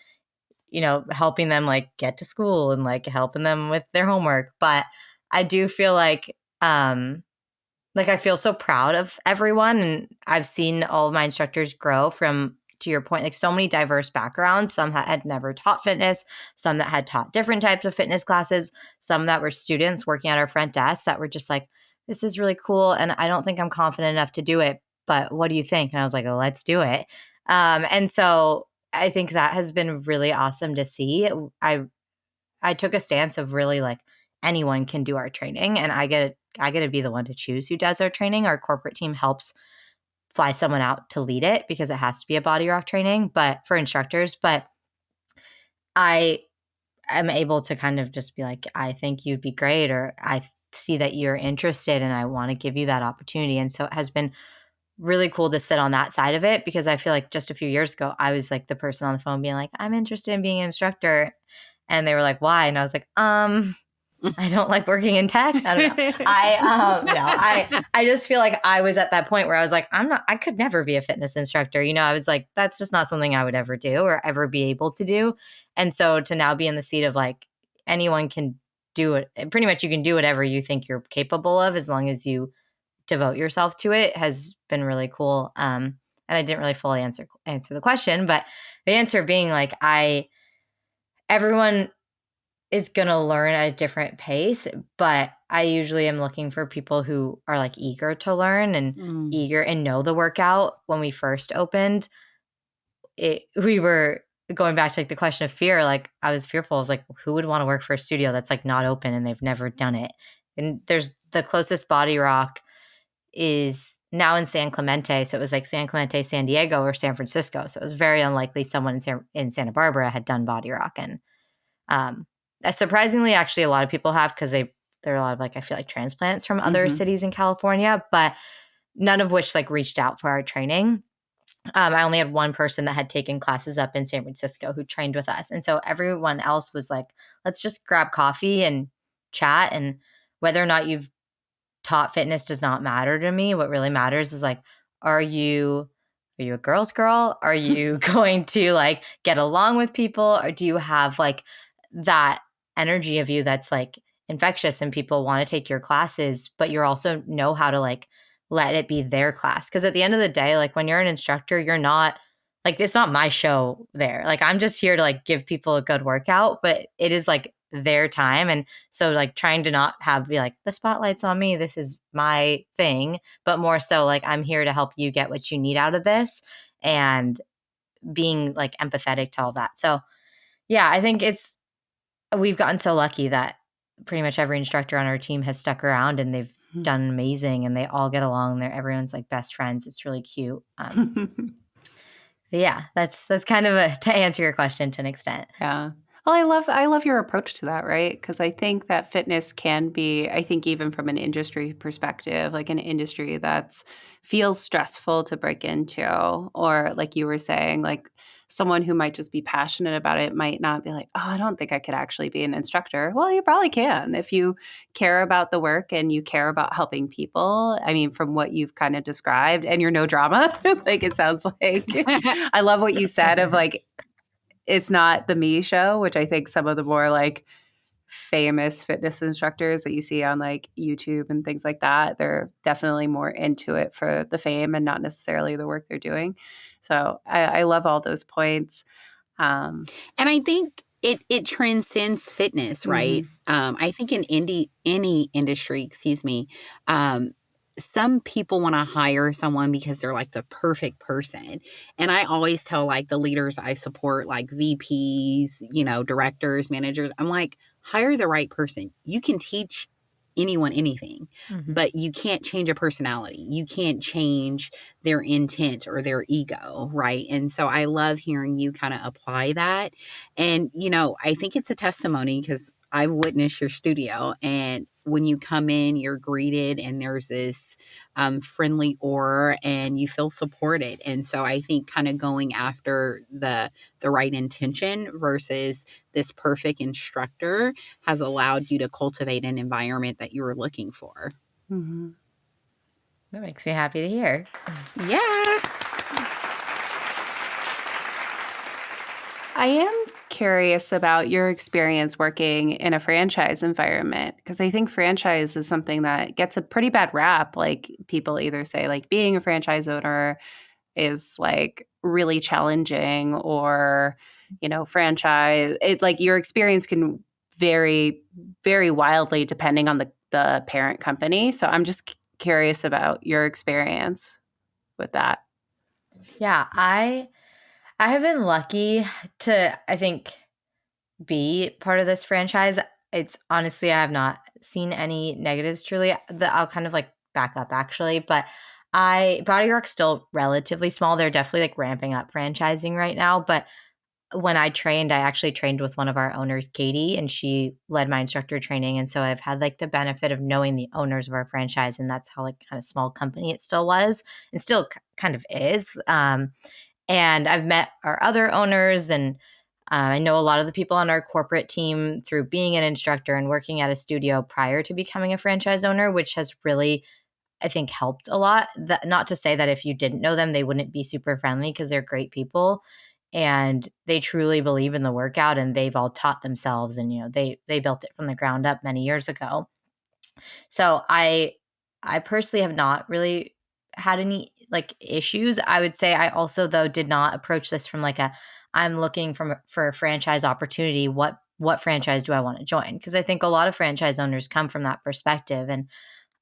helping them like get to school and like helping them with their homework. But I do feel like I feel so proud of everyone, and I've seen all of my instructors grow from, to your point, like so many diverse backgrounds. Some that had never taught fitness, some that had taught different types of fitness classes, some that were students working at our front desk that were just like, this is really cool, and I don't think I'm confident enough to do it, but what do you think? And I was like, oh, let's do it. And so I think that has been really awesome to see. I took a stance of really like anyone can do our training, and I get to be the one to choose who does our training. Our corporate team helps fly someone out to lead it because it has to be a BODYROK training, but for instructors. But I am able to kind of just be like, I think you'd be great, or I see that you're interested and I want to give you that opportunity. And so it has been really cool to sit on that side of it, because I feel like just a few years ago, I was like the person on the phone being like, I'm interested in being an instructor. And they were like, why? And I was like, I don't like working in tech. I don't know. I just feel like I was at that point where I was like, I could never be a fitness instructor. I was like, that's just not something I would ever do or ever be able to do. And so to now be in the seat of like, anyone can do it. Pretty much you can do whatever you think you're capable of as long as you devote yourself to it has been really cool. And I didn't really fully answer the question, but the answer being like, everyone is going to learn at a different pace, but I usually am looking for people who are like eager to learn and eager and know the workout. When we first opened, we were going back to like the question of fear. Like I was fearful. I was like, who would want to work for a studio that's like not open and they've never done it? And there's the closest BODYROK is now in San Clemente. So it was like San Clemente, San Diego, or San Francisco. So it was very unlikely someone in Santa Barbara had done BODYROK. And surprisingly, actually, a lot of people have, because there are a lot of like, I feel like transplants from other cities in California, but none of which like reached out for our training. I only had one person that had taken classes up in San Francisco who trained with us. And so everyone else was like, let's just grab coffee and chat. And whether or not you've taught fitness does not matter to me. What really matters is like, are you a girl's girl? Are you going to like get along with people? Or do you have like that energy of you that's like infectious and people want to take your classes, but you also know how to like let it be their class? Because at the end of the day, like when you're an instructor, you're not like, it's not my show there. Like I'm just here to like give people a good workout, but it is like their time. And so like trying to not be like, the spotlight's on me, this is my thing, but more so like I'm here to help you get what you need out of this, and being like empathetic to all that. So yeah, I think we've gotten so lucky that pretty much every instructor on our team has stuck around and they've done amazing, and they all get along. Everyone's like best friends. It's really cute. Yeah, that's kind of to answer your question to an extent. Yeah. Well, I love your approach to that, right? Because I think that fitness can be, I think even from an industry perspective, like an industry that's feels stressful to break into, or like you were saying, like someone who might just be passionate about it might not be like, oh, I don't think I could actually be an instructor. Well, you probably can if you care about the work and you care about helping people. I mean, from what you've kind of described, and you're no drama, like it sounds like. I love what you said of like, it's not the me show, which I think some of the more like famous fitness instructors that you see on like YouTube and things like that, they're definitely more into it for the fame and not necessarily the work they're doing. So I love all those points. And I think it transcends fitness, right? I think in any industry, excuse me, some people want to hire someone because they're like the perfect person. And I always tell like the leaders I support, like VPs, directors, managers, I'm like, hire the right person. You can teach anyone anything, but you can't change a personality. You can't change their intent or their ego, right? And so I love hearing you kind of apply that. And, I think it's a testimony because I've witnessed your studio, and when you come in, you're greeted and there's this friendly aura and you feel supported. And so I think kind of going after the right intention versus this perfect instructor has allowed you to cultivate an environment that you were looking for. That makes me happy to hear. Yeah. I am curious about your experience working in a franchise environment, because I think franchise is something that gets a pretty bad rap. Like people either say like being a franchise owner is like really challenging, or, franchise, it like your experience can vary very wildly depending on the parent company. So I'm just curious about your experience with that. Yeah, I have been lucky to, I think, be part of this franchise. It's honestly, I have not seen any negatives truly. I'll kind of like back up actually, but BODYROK's still relatively small. They're definitely like ramping up franchising right now. But when I actually trained with one of our owners, Katie, and she led my instructor training. And so I've had like the benefit of knowing the owners of our franchise, and that's how like kind of small company it still was and still kind of is. And I've met our other owners, and I know a lot of the people on our corporate team through being an instructor and working at a studio prior to becoming a franchise owner, which has really, I think, helped a lot. Not to say that if you didn't know them, they wouldn't be super friendly, because they're great people and they truly believe in the workout, and they've all taught themselves, and they built it from the ground up many years ago. So I personally have not really had any like issues. I would say I also though did not approach this from like I'm looking for a franchise opportunity. What franchise do I want to join? Because I think a lot of franchise owners come from that perspective, and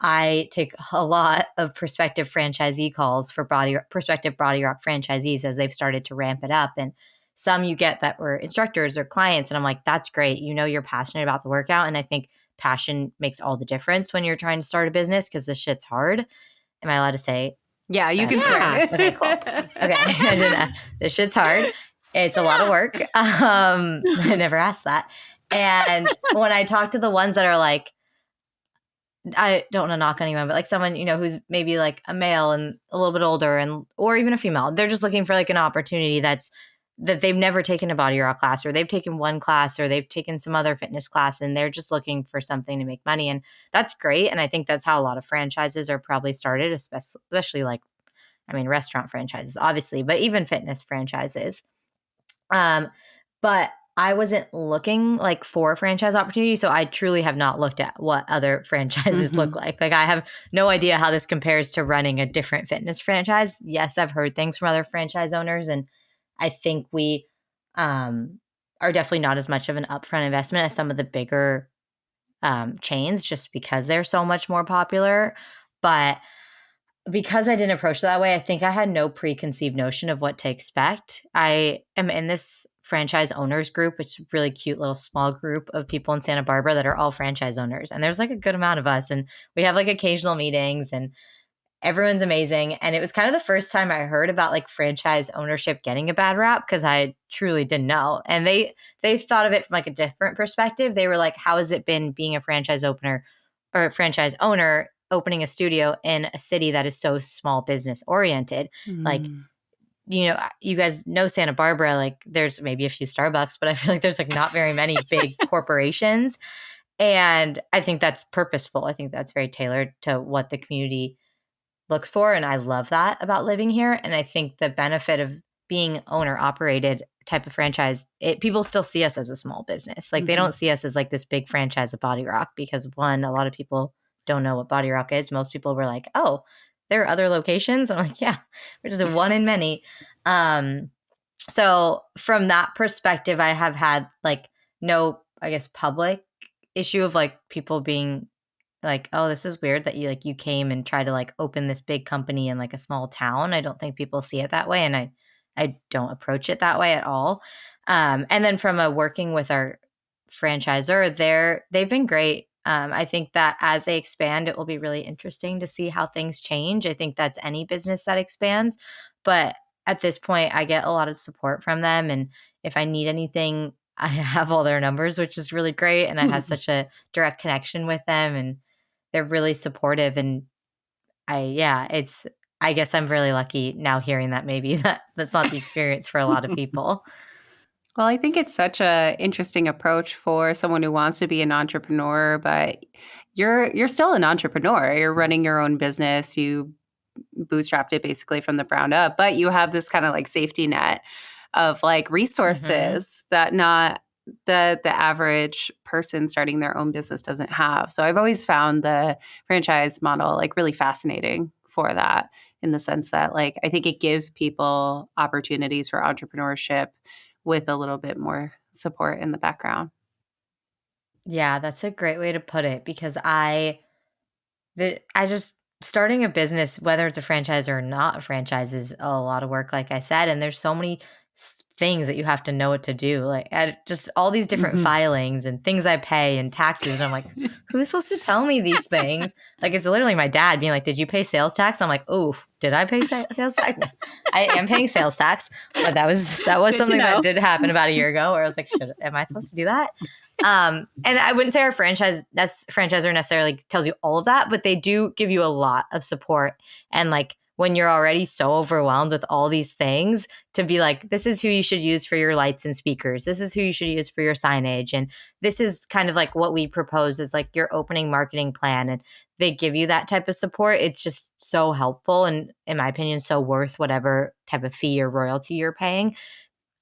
I take a lot of prospective franchisee calls for prospective BODYROK franchisees as they've started to ramp it up. And some you get that were instructors or clients, and I'm like, that's great. You're passionate about the workout, and I think passion makes all the difference when you're trying to start a business, because this shit's hard. Am I allowed to say? Yeah, you can Yeah. swear. Okay, cool. Okay, this shit's hard. It's a lot of work. I never asked that. And when I talk to the ones that are like, I don't want to knock anyone, but like someone, who's maybe like a male and a little bit older, and or even a female, they're just looking for like an opportunity that they've never taken a BODYROK class, or they've taken one class, or they've taken some other fitness class, and they're just looking for something to make money. And that's great. And I think that's how a lot of franchises are probably started, especially like, restaurant franchises, obviously, but even fitness franchises. But I wasn't looking like for a franchise opportunity. So I truly have not looked at what other franchises look like. Like I have no idea how this compares to running a different fitness franchise. Yes, I've heard things from other franchise owners, and I think we are definitely not as much of an upfront investment as some of the bigger chains, just because they're so much more popular. But because I didn't approach it that way, I think I had no preconceived notion of what to expect. I am in this franchise owners group. It's a really cute little small group of people in Santa Barbara that are all franchise owners. And there's like a good amount of us. And we have like occasional meetings, and everyone's amazing. And it was kind of the first time I heard about like franchise ownership getting a bad rap, because I truly didn't know. And they thought of it from like a different perspective. They were like, how has it been being a franchise opener or a franchise owner opening a studio in a city that is so small business oriented? Like, you guys know Santa Barbara, like there's maybe a few Starbucks, but I feel like there's like not very many big corporations. And I think that's purposeful. I think that's very tailored to what the community looks for. And I love that about living here. And I think the benefit of being owner operated type of franchise, people still see us as a small business. Like they don't see us as like this big franchise of BODYROK because one, a lot of people don't know what BODYROK is. Most people were like, oh, there are other locations. And I'm like, yeah, we're just a one in many. So from that perspective, I have had like no, I guess, public issue of like people being like, oh, this is weird that you came and tried to like open this big company in like a small town. I don't think people see it that way. And I don't approach it that way at all. And then from a working with our franchisor, they've been great. I think that as they expand, it will be really interesting to see how things change. I think that's any business that expands. But at this point, I get a lot of support from them. And if I need anything, I have all their numbers, which is really great. And I have such a direct connection with them. And they're really supportive. And I guess I'm really lucky now hearing that maybe that's not the experience for a lot of people. Well, I think it's such a interesting approach for someone who wants to be an entrepreneur, but you're still an entrepreneur. You're running your own business. You bootstrapped it basically from the ground up, but you have this kind of like safety net of like resources that not the average person starting their own business doesn't have. So I've always found the franchise model like really fascinating for that, in the sense that like I think it gives people opportunities for entrepreneurship with a little bit more support in the background. Yeah, that's a great way to put it because I just starting a business, whether it's a franchise or not a franchise, is a lot of work, like I said. And there's so many things that you have to know what to do, like just all these different filings and things I pay and taxes. And I'm like, who's supposed to tell me these things? Like it's literally my dad being like, "Did you pay sales tax?" I'm like, "Oh, did I pay sales tax?" I am paying sales tax, but that was something that did happen about a year ago where I was like, am I supposed to do that? And I wouldn't say our franchisor necessarily tells you all of that, but they do give you a lot of support. And like when you're already so overwhelmed with all these things, to be like, this is who you should use for your lights and speakers. This is who you should use for your signage. And this is kind of like what we propose is like your opening marketing plan. And they give you that type of support. It's just so helpful. And in my opinion, so worth whatever type of fee or royalty you're paying.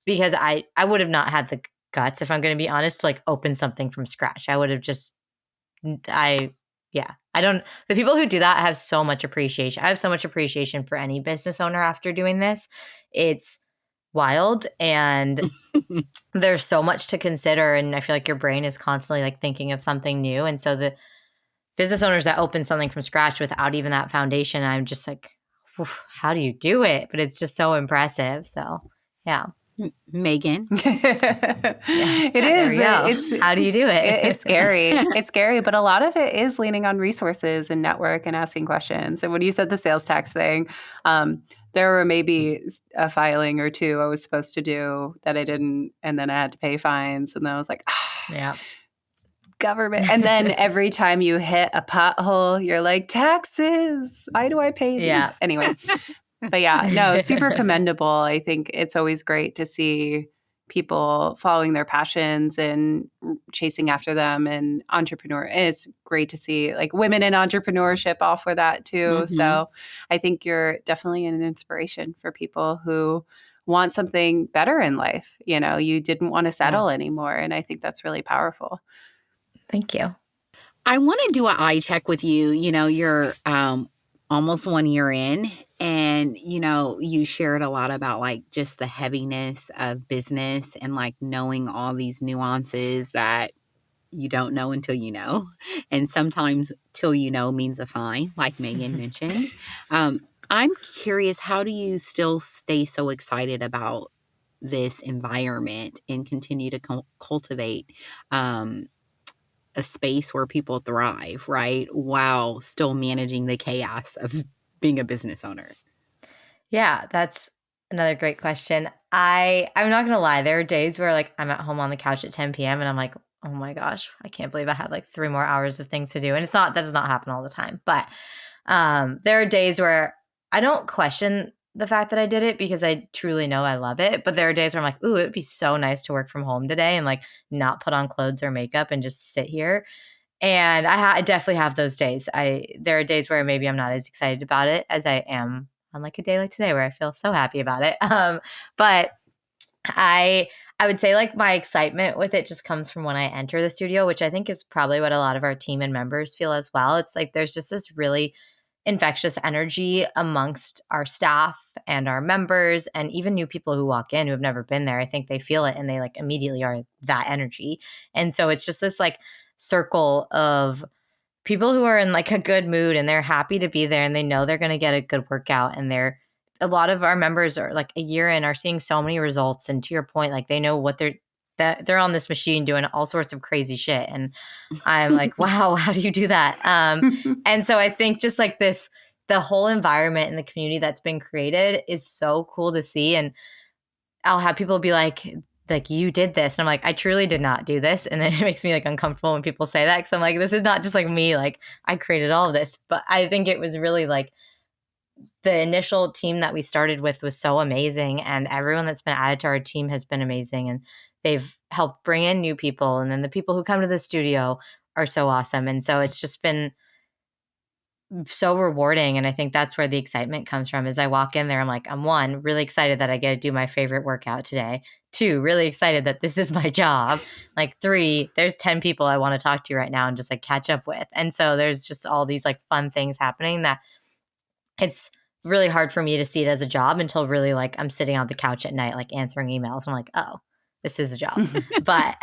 Because I would have not had the guts, if I'm going to be honest, to like open something from scratch. I would have just, the people who do that have so much appreciation. I have so much appreciation for any business owner after doing this. It's wild and there's so much to consider. And I feel like your brain is constantly like thinking of something new. And so the business owners that open something from scratch without even that foundation, I'm just like, how do you do it? But it's just so impressive. So yeah. Megan. It is. It's how do you do it? It's scary. It's scary, but a lot of it is leaning on resources and network and asking questions. And when you said the sales tax thing, there were maybe a filing or two I was supposed to do that I didn't, and then I had to pay fines. And then I was like, yeah, government. And then every time you hit a pothole, you're like, taxes. Why do I pay these? Yeah. Anyway. But yeah, no, super commendable. I think it's always great to see people following their passions and chasing after them, and it's great to see like women in entrepreneurship offer that too. So I think you're definitely an inspiration for people who want something better in life. You know, you didn't want to settle anymore. And I think that's really powerful. Thank you. I want to do an eye check with you. You know, you're almost 1 year in, and, you know, you shared a lot about like just the heaviness of business and like knowing all these nuances that you don't know until you know. And sometimes till you know means a fine, like Megan mentioned. I'm curious, how do you still stay so excited about this environment and continue to cultivate a space where people thrive, right? While still managing the chaos of being a business owner? Yeah, that's another great question. I'm not going to lie. There are days where like I'm at home on the couch at 10 p.m. and I'm like, oh my gosh, I can't believe I have like 3 more hours of things to do. And that does not happen all the time. But there are days where I don't question the fact that I did it because I truly know I love it. But there are days where I'm like, ooh, it'd be so nice to work from home today and like not put on clothes or makeup and just sit here. And I definitely have those days. There are days where maybe I'm not as excited about it as I am on like a day like today where I feel so happy about it. But I I would say like my excitement with it just comes from when I enter the studio, which I think is probably what a lot of our team and members feel as well. It's like there's just this really infectious energy amongst our staff and our members and even new people who walk in who have never been there. I think they feel it and they like immediately are that energy. And so it's just this like circle of people who are in like a good mood and they're happy to be there and they know they're going to get a good workout and a lot of our members are like a year in are seeing so many results, and to your point, like they know what they're on this machine doing all sorts of crazy shit, and I'm like, wow, how do you do that? And so I think just like the whole environment and the community that's been created is so cool to see. And I'll have people be like you did this, and I'm like, I truly did not do this, and it makes me like uncomfortable when people say that because I'm like, this is not just like me, like I created all of this. But I think it was really like the initial team that we started with was so amazing, and everyone that's been added to our team has been amazing, and they've helped bring in new people, and then the people who come to the studio are so awesome. And so it's just been so rewarding, and I think that's where the excitement comes from. As I walk in there, I'm like, I'm one, really excited that I get to do my favorite workout today. Two, really excited that this is my job. Like three, there's 10 people I want to talk to right now and just like catch up with. And so there's just all these like fun things happening that it's really hard for me to see it as a job until really like I'm sitting on the couch at night like answering emails. I'm like, oh, this is a job. But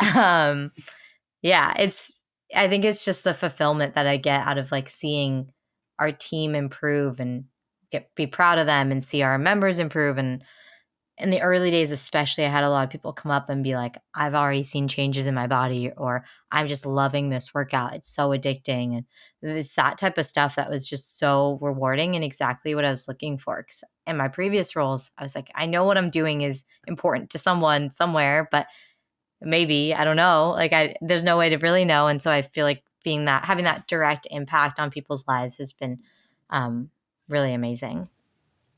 yeah, I think it's just the fulfillment that I get out of like seeing our team improve and be proud of them and see our members improve. And in the early days especially, I had a lot of people come up and be like, I've already seen changes in my body, or I'm just loving this workout, it's so addicting. And it's that type of stuff that was just so rewarding and exactly what I was looking for. 'Cause in my previous roles, I was like, I know what I'm doing is important to someone somewhere, but maybe I don't know, like there's no way to really know. And so I feel like having that direct impact on people's lives has been really amazing.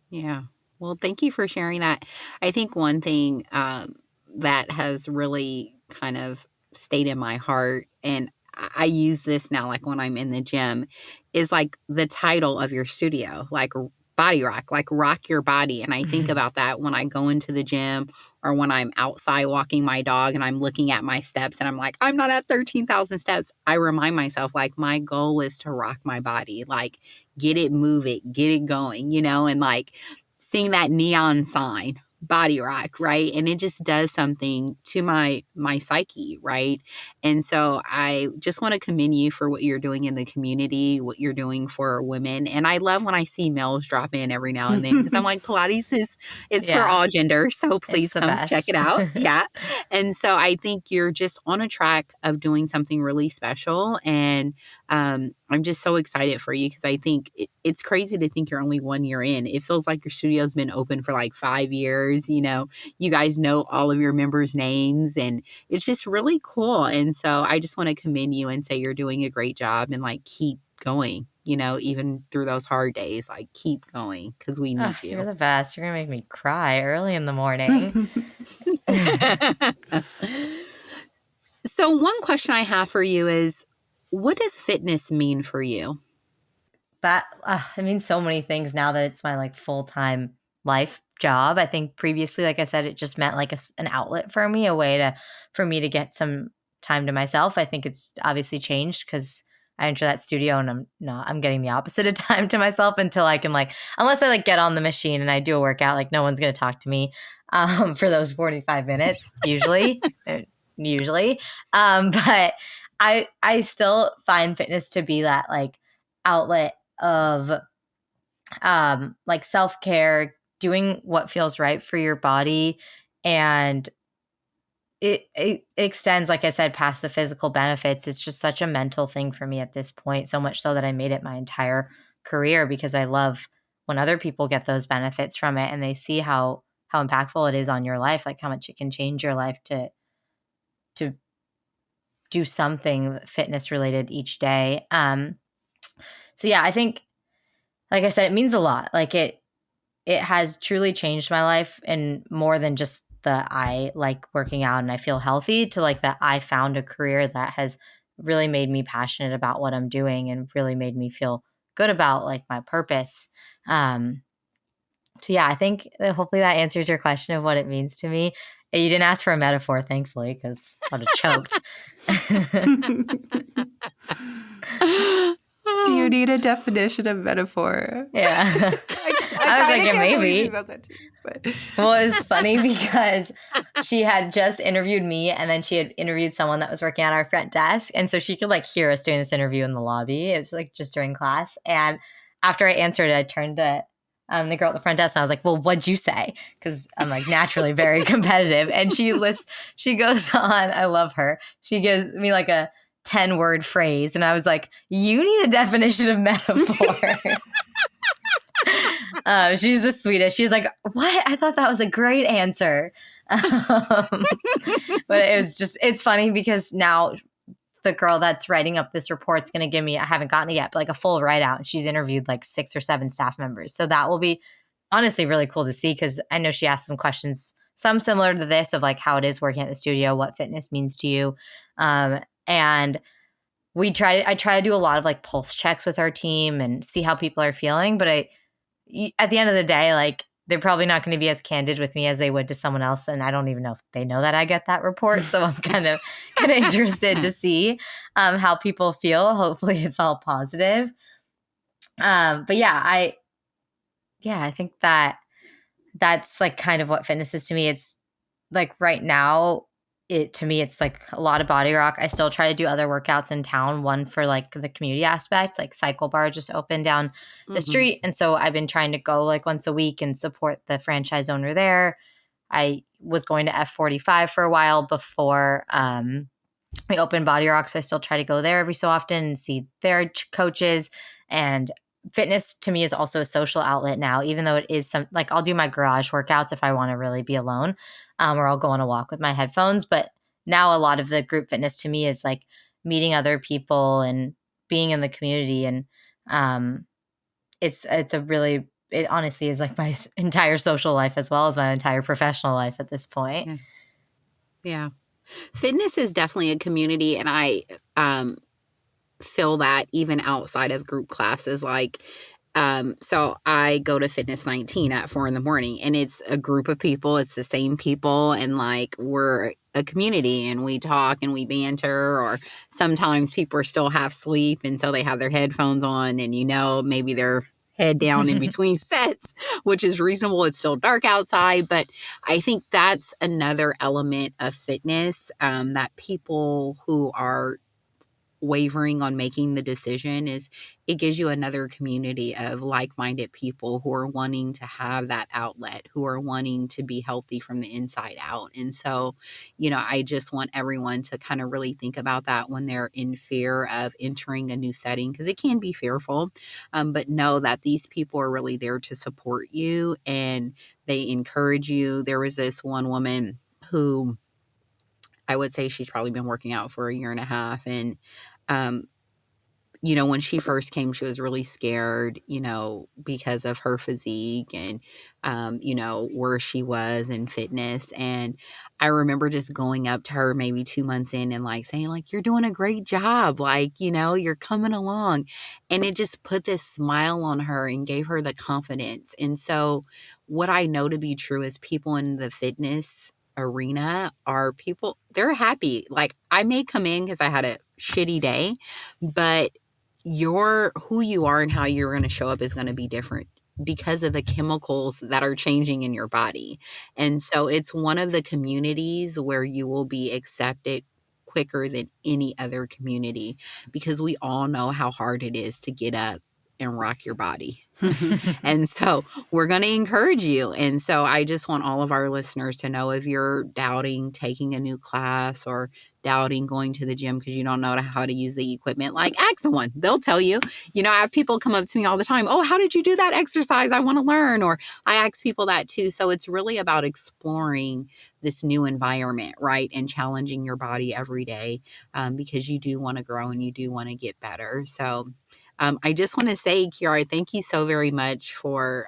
Yeah. Well, thank you for sharing that. I think one thing that has really kind of stayed in my heart, and I use this now, like when I'm in the gym, is like the title of your studio, like Body Rock, like rock your body. And I think about that when I go into the gym or when I'm outside walking my dog and I'm looking at my steps and I'm like, I'm not at 13,000 steps. I remind myself, like, my goal is to rock my body, like get it, move it, get it going, and like seeing that neon sign, Body Rock, right? And it just does something to my psyche, right? And so I just want to commend you for what you're doing in the community, what you're doing for women. And I love when I see males drop in every now and then because I'm like, Pilates is for all genders, so please come check it out. Yeah. And so I think you're just on a track of doing something really special. And I'm just so excited for you because I think it's crazy to think you're only 1 year in. It feels like your studio's been open for like 5 years. You guys know all of your members' names, and it's just really cool. And so I just want to commend you and say you're doing a great job, and like keep going, even through those hard days, like keep going because we need you. You're the best. You're going to make me cry early in the morning. So one question I have for you is, what does fitness mean for you? That it means so many things now that it's my like full-time life job. I think previously, like I said, it just meant like an outlet for me, a way for me to get some time to myself. I think it's obviously changed because I enter that studio and I'm getting the opposite of time to myself until I can like, unless I like get on the machine and I do a workout, like no one's going to talk to me for those 45 minutes usually. But I still find fitness to be that like outlet of like self-care, doing what feels right for your body. And it extends, like I said, past the physical benefits. It's just such a mental thing for me at this point, so much so that I made it my entire career because I love when other people get those benefits from it and they see how impactful it is on your life, like how much it can change your life to do something fitness related each day. So yeah, I think, like I said, it means a lot. Like it has truly changed my life, and more than just the I like working out and I feel healthy, to like that I found a career that has really made me passionate about what I'm doing and really made me feel good about like my purpose. So yeah, I think that hopefully that answers your question of what it means to me. You didn't ask for a metaphor, thankfully, because I would have choked. Do you need a definition of metaphor? Yeah. I was like, yeah, maybe. But Well, it was funny because she had just interviewed me, and then she had interviewed someone that was working at our front desk. And so she could like hear us doing this interview in the lobby. It was like just during class. And after I answered it, I turned to the girl at the front desk and I was like, well, what'd you say? Because I'm like naturally very competitive. And she goes on, I love her. She gives me like a 10-word phrase. And I was like, you need a definition of metaphor. She's the sweetest. She's like, what? I thought that was a great answer. But it's funny because now the girl that's writing up this report's going to give me, I haven't gotten it yet, but like a full write out. And she's interviewed like 6 or 7 staff members. So that will be honestly really cool to see, because I know she asked some questions, some similar to this, of like how it is working at the studio, what fitness means to you. And I try to do a lot of like pulse checks with our team and see how people are feeling. But at the end of the day, like they're probably not going to be as candid with me as they would to someone else. And I don't even know if they know that I get that report. So I'm kind of interested to see how people feel. Hopefully it's all positive. But yeah, I think that's like kind of what fitness is to me. It's like right now, to me, it's like a lot of BODYROK. I still try to do other workouts in town. One for like the community aspect, like Cycle Bar just opened down the street. And so I've been trying to go like once a week and support the franchise owner there. I was going to F45 for a while before we opened BODYROK. So I still try to go there every so often and see their coaches. And fitness to me is also a social outlet now, even though it is like I'll do my garage workouts if I want to really be alone. Or I'll go on a walk with my headphones. But now a lot of the group fitness to me is like meeting other people and being in the community. And it honestly is like my entire social life as well as my entire professional life at this point. Yeah. Fitness is definitely a community. And I feel that even outside of group classes, like, so I go to Fitness 19 at 4 a.m, and it's a group of people. It's the same people. And like, we're a community and we talk and we banter, or sometimes people are still half asleep. And so they have their headphones on and, maybe they're head down in between sets, which is reasonable. It's still dark outside. But I think that's another element of fitness, that people who are wavering on making the decision, is it gives you another community of like-minded people who are wanting to have that outlet, who are wanting to be healthy from the inside out. And so, I just want everyone to kind of really think about that when they're in fear of entering a new setting, because it can be fearful, but know that these people are really there to support you and they encourage you. There was this one woman who, I would say she's probably been working out for a year and a half. And, when she first came, she was really scared, because of her physique and, where she was in fitness. And I remember just going up to her maybe 2 months in and like saying like, you're doing a great job. Like, you're coming along. And it just put this smile on her and gave her the confidence. And so what I know to be true is people in the fitness arena are people, they're happy. Like, I may come in because I had a shitty day, but who you are and how you're going to show up is going to be different because of the chemicals that are changing in your body. And so it's one of the communities where you will be accepted quicker than any other community, because we all know how hard it is to get up and rock your body. And so we're going to encourage you. And so I just want all of our listeners to know, if you're doubting taking a new class or doubting going to the gym because you don't know how to use the equipment, like, ask someone. They'll tell you. I have people come up to me all the time. Oh, how did you do that exercise? I want to learn. Or I ask people that too. So it's really about exploring this new environment, right? And challenging your body every day, because you do want to grow and you do want to get better. So I just want to say, Kiara, thank you so very much for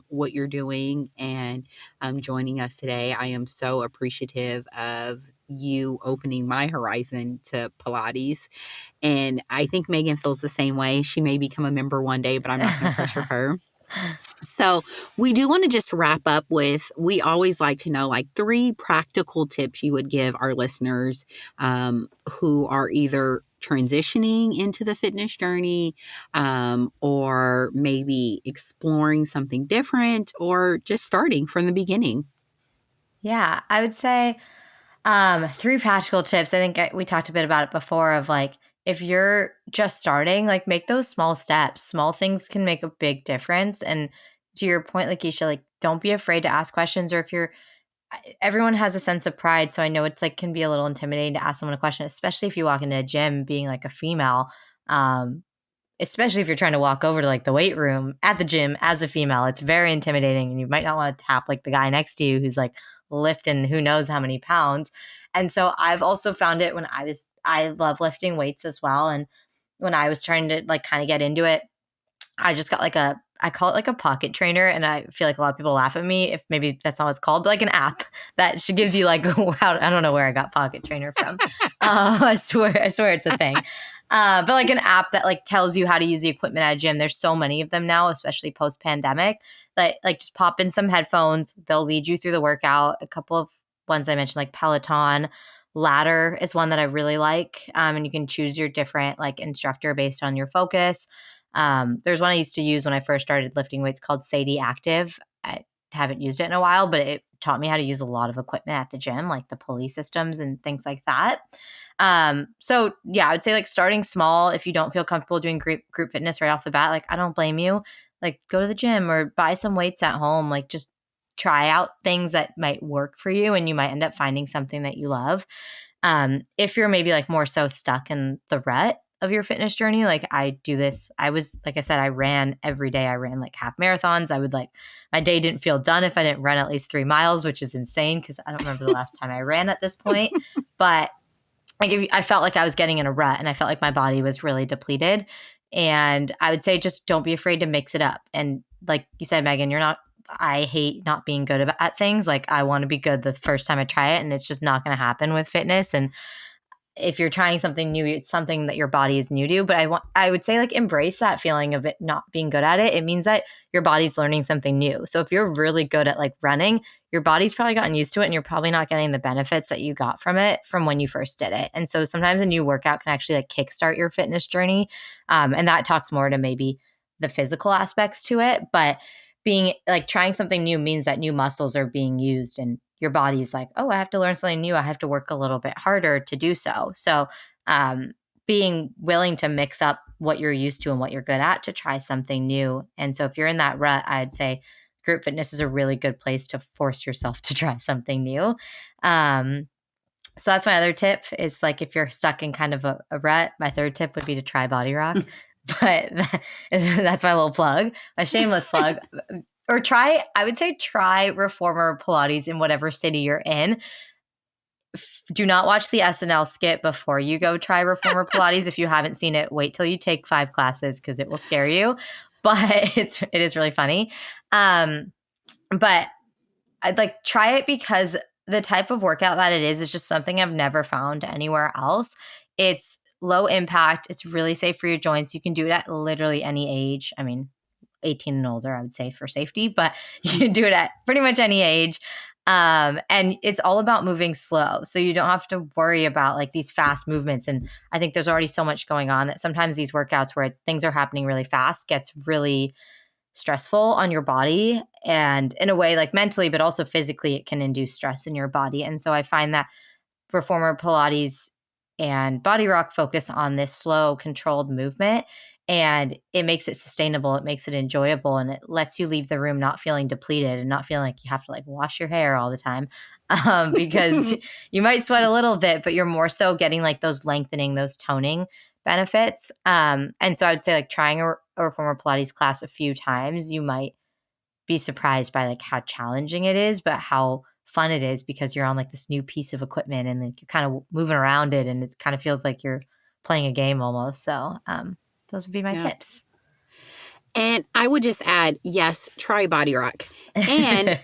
what you're doing and joining us today. I am so appreciative of you opening my horizon to Pilates. And I think Megan feels the same way. She may become a member one day, but I'm not going to pressure her. So we do want to just wrap up with, we always like to know like 3 practical tips you would give our listeners who are either transitioning into the fitness journey or maybe exploring something different or just starting from the beginning. Yeah, I would say 3 practical tips. I think we talked a bit about it before of like, if you're just starting, like make those small steps. Small things can make a big difference. And to your point, Lakeisha, like don't be afraid to ask questions. Or if you're, everyone has a sense of pride. So I know it's like can be a little intimidating to ask someone a question, especially if you walk into a gym being like a female. Um, Especially if you're trying to walk over to like the weight room at the gym as a female, it's very intimidating and you might not want to tap like the guy next to you who's like lifting who knows how many pounds. And so I've also found it when I love lifting weights as well. And when I was trying to like kind of get into it, I just got like I call it like a pocket trainer. And I feel like a lot of people laugh at me if maybe that's not what it's called, but like an app that she gives you like, I don't know where I got pocket trainer from. I swear it's a thing. But like an app that like tells you how to use the equipment at a gym. There's so many of them now, especially post pandemic. That like just pop in some headphones. They'll lead you through the workout. A couple of ones I mentioned, like Peloton, Ladder is one that I really like. And you can choose your different like instructor based on your focus. There's one I used to use when I first started lifting weights called Sadie Active. I haven't used it in a while, but it taught me how to use a lot of equipment at the gym, like the pulley systems and things like that. So yeah, I would say like starting small. If you don't feel comfortable doing group fitness right off the bat, like I don't blame you. Like go to the gym or buy some weights at home. Like just try out things that might work for you, and you might end up finding something that you love. If you're maybe like more so stuck in the rut of your fitness journey, like I do this, I was, like I said, I ran every day. I ran like half marathons. I would like, my day didn't feel done if I didn't run at least 3 miles, which is insane because I don't remember the last time I ran at this point. But like I felt like I was getting in a rut and I felt like my body was really depleted. And I would say just don't be afraid to mix it up. And like you said, Megan, I hate not being good at things. Like I want to be good the first time I try it, and it's just not going to happen with fitness. And if you're trying something new, it's something that your body is new to. But I would say like embrace that feeling of it not being good at it. It means that your body's learning something new. So if you're really good at like running, your body's probably gotten used to it and you're probably not getting the benefits that you got from it from when you first did it. And so sometimes a new workout can actually like kickstart your fitness journey. And that talks more to maybe the physical aspects to it. But being like trying something new means that new muscles are being used and your body's like, oh, I have to learn something new. I have to work a little bit harder to do so. So being willing to mix up what you're used to and what you're good at to try something new. And so if you're in that rut, I'd say group fitness is a really good place to force yourself to try something new. So that's my other tip is like if you're stuck in kind of a rut, my third tip would be to try BODYROK. But that's my little plug, my shameless plug. Or I would say try reformer Pilates in whatever city you're in. Do not watch the SNL skit before you go try reformer Pilates. If you haven't seen it, wait till you take 5 classes because it will scare you. But it is really funny. But I'd like try it because the type of workout that it is just something I've never found anywhere else. It's low impact. It's really safe for your joints. You can do it at literally any age. I mean, 18 and older, I would say for safety, but you can do it at pretty much any age. And it's all about moving slow. So you don't have to worry about like these fast movements. And I think there's already so much going on that sometimes these workouts where things are happening really fast gets really stressful on your body, and in a way like mentally, but also physically, it can induce stress in your body. And so I find that reformer Pilates and BODYROK focus on this slow, controlled movement, and it makes it sustainable. It makes it enjoyable, and it lets you leave the room not feeling depleted and not feeling like you have to like wash your hair all the time because you might sweat a little bit, but you're more so getting like those lengthening, those toning benefits. And so I would say like trying a reformer Pilates class a few times, you might be surprised by like how challenging it is, but how fun it is because you're on like this new piece of equipment and like you're kind of moving around it and it kind of feels like you're playing a game almost. So those would be my tips. And I would just add, yes, try BODYROK. And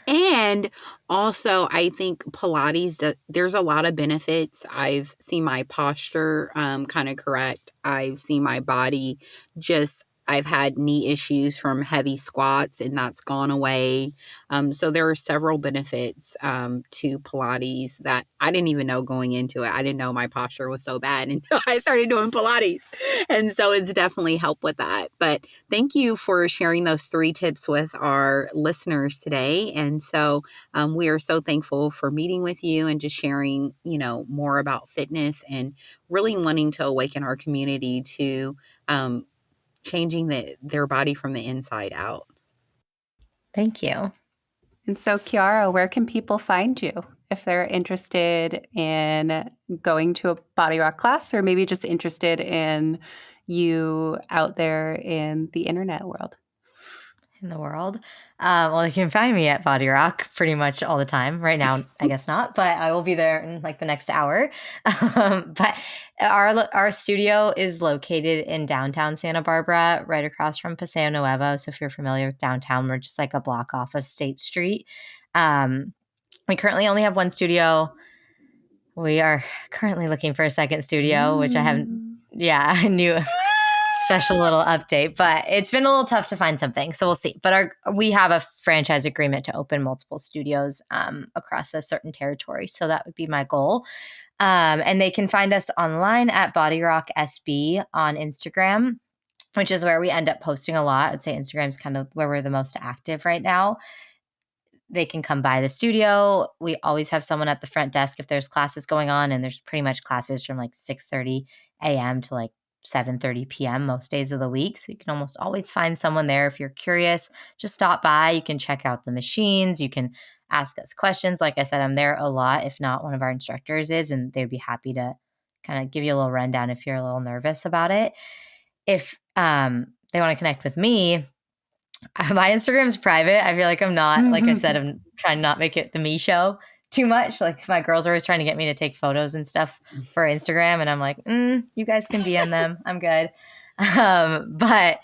and also, I think Pilates, there's a lot of benefits. I've seen my posture kind of correct. I've seen my body I've had knee issues from heavy squats, and that's gone away. So there are several benefits to Pilates that I didn't even know going into it. I didn't know my posture was so bad until I started doing Pilates. And so it's definitely helped with that. But thank you for sharing those 3 tips with our listeners today. And so we are so thankful for meeting with you and just sharing, more about fitness and really wanting to awaken our community to changing their body from the inside out. Thank you. And so, Kiara, where can people find you if they're interested in going to a BODYROK class, or maybe just interested in you out there in the internet world? In the world. Well, you can find me at BODYROK pretty much all the time. Right now, I guess not, but I will be there in like the next hour. But our studio is located in downtown Santa Barbara, right across from Paseo Nuevo. So if you're familiar with downtown, we're just like a block off of State Street. We currently only have one studio. We are currently looking for a second studio, which I haven't. Yeah, I knew. Special little update, but it's been a little tough to find something, so we'll see. But we have a franchise agreement to open multiple studios across a certain territory, so that would be my goal. And they can find us online at BODYROK SB on Instagram, which is where we end up posting a lot. I'd say Instagram's kind of where we're the most active right now. They can come by the studio. We always have someone at the front desk if there's classes going on, and there's pretty much classes from like 6:30 a.m. to like 7:30 p.m. most days of the week. So you can almost always find someone there. If you're curious, just stop by. You can check out the machines. You can ask us questions. Like I said, I'm there a lot. If not, one of our instructors is, and they'd be happy to kind of give you a little rundown if you're a little nervous about it. If they want to connect with me, my Instagram's private. I feel like I'm not, like I said, I'm trying to not make it the me show too much. Like my girls are always trying to get me to take photos and stuff for Instagram. And I'm like, you guys can DM them. I'm good. But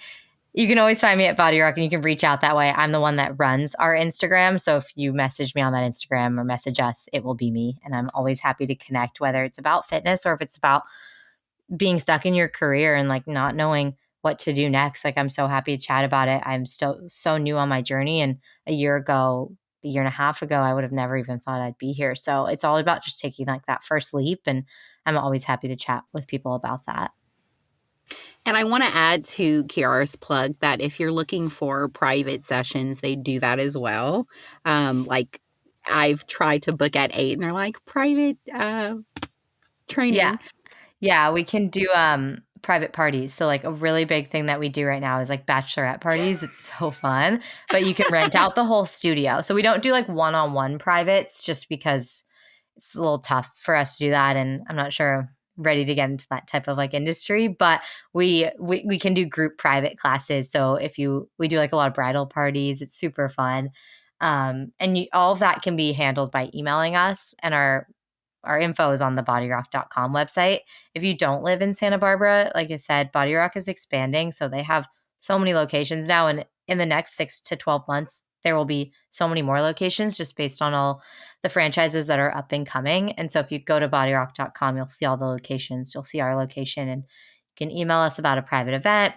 you can always find me at BODYROK, and you can reach out that way. I'm the one that runs our Instagram. So if you message me on that Instagram or message us, it will be me. And I'm always happy to connect, whether it's about fitness or if it's about being stuck in your career and like not knowing what to do next. Like I'm so happy to chat about it. I'm still so new on my journey. And a year and a half ago, I would have never even thought I'd be here. So it's all about just taking like that first leap. And I'm always happy to chat with people about that. And I want to add to Kiara's plug that if you're looking for private sessions, they do that as well. Like I've tried to book at 8 and they're like private training. Yeah, we can do private parties. So like a really big thing that we do right now is like bachelorette parties. It's so fun. But you can rent out the whole studio. So we don't do like one-on-one privates just because it's a little tough for us to do that. And I'm not sure I'm ready to get into that type of like industry. But we can do group private classes. So we do like a lot of bridal parties. It's super fun. And all of that can be handled by emailing us, and our info is on the bodyrok.com website. If you don't live in Santa Barbara, like I said, BODYROK is expanding. So they have so many locations now. And in the next 6 to 12 months, there will be so many more locations just based on all the franchises that are up and coming. And so if you go to bodyrok.com, you'll see all the locations. You'll see our location, and you can email us about a private event.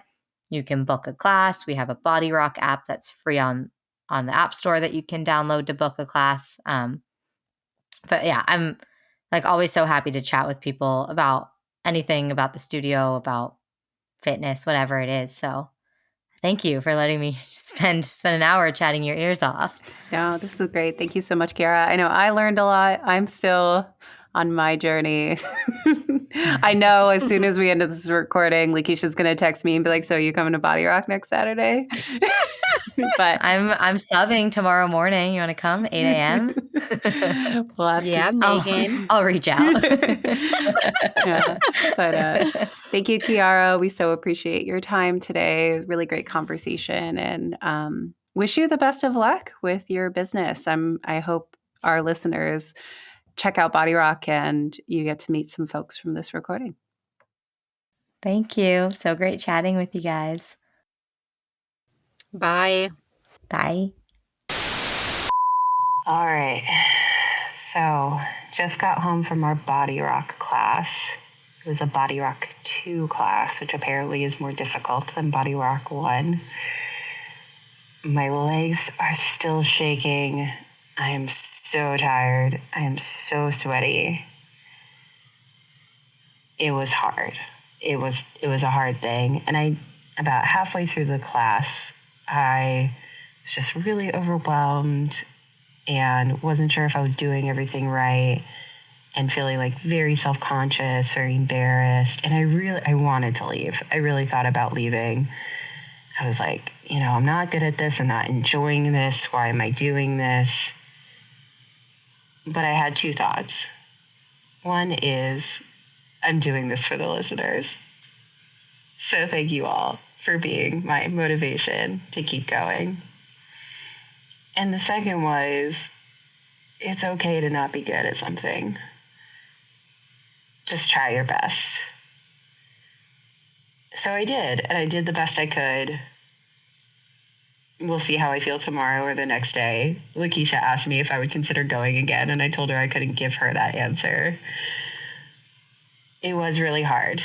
You can book a class. We have a BODYROK app that's free on the App Store that you can download to book a class. But yeah, I'm like always so happy to chat with people about anything about the studio, about fitness, whatever it is. So thank you for letting me spend an hour chatting your ears off. Yeah, this is great. Thank you so much, Kiara. I know I learned a lot. I'm still on my journey. I know as soon as we end this recording, Lakeisha's going to text me and be like, so you coming to BODYROK next Saturday? But I'm subbing tomorrow morning. You want to come? 8 a.m.? We'll have Yeah, Megan. I'll reach out. Yeah. But thank you, Kiara. We so appreciate your time today. Really great conversation, and wish you the best of luck with your business. I hope our listeners check out BODYROK and you get to meet some folks from this recording. Thank you. So great chatting with you guys. Bye. Bye. All right. So, just got home from our BODYROK class. It was a BODYROK 2 class, which apparently is more difficult than BODYROK 1. My legs are still shaking. I am so tired. I am so sweaty. It was hard. It was a hard thing. And about halfway through the class, I was just really overwhelmed and wasn't sure if I was doing everything right and feeling like very self-conscious, very embarrassed. And I wanted to leave. I really thought about leaving. I was like, I'm not good at this. I'm not enjoying this. Why am I doing this? But I had two thoughts. One is, I'm doing this for the listeners. So thank you all for being my motivation to keep going. And the second was, it's okay to not be good at something. Just try your best. So I did, and I did the best I could. We'll see how I feel tomorrow or the next day. Lakeisha asked me if I would consider going again, and I told her I couldn't give her that answer. It was really hard.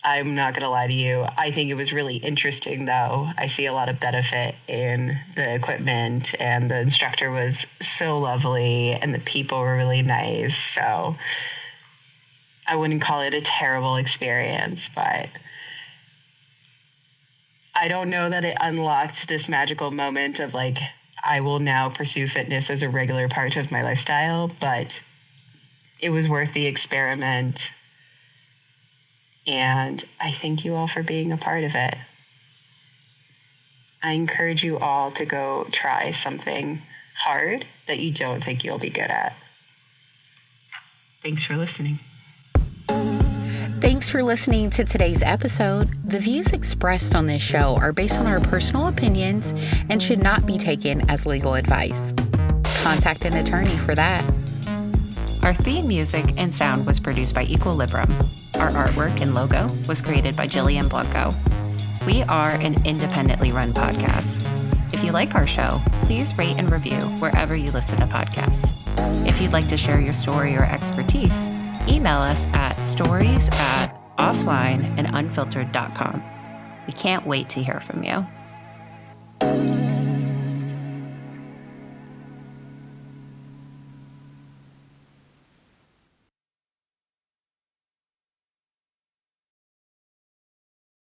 I'm not going to lie to you. I think it was really interesting, though. I see a lot of benefit in the equipment, and the instructor was so lovely, and the people were really nice. So I wouldn't call it a terrible experience, but I don't know that it unlocked this magical moment of I will now pursue fitness as a regular part of my lifestyle, but it was worth the experiment. And I thank you all for being a part of it. I encourage you all to go try something hard that you don't think you'll be good at. Thanks for listening. Thanks for listening to today's episode. The views expressed on this show are based on our personal opinions and should not be taken as legal advice. Contact an attorney for that. Our theme music and sound was produced by Equilibrium. Our artwork and logo was created by Jillian Blanco. We are an independently run podcast. If you like our show, please rate and review wherever you listen to podcasts. If you'd like to share your story or expertise, email us at stories@offlineandunfiltered.com. We can't wait to hear from you.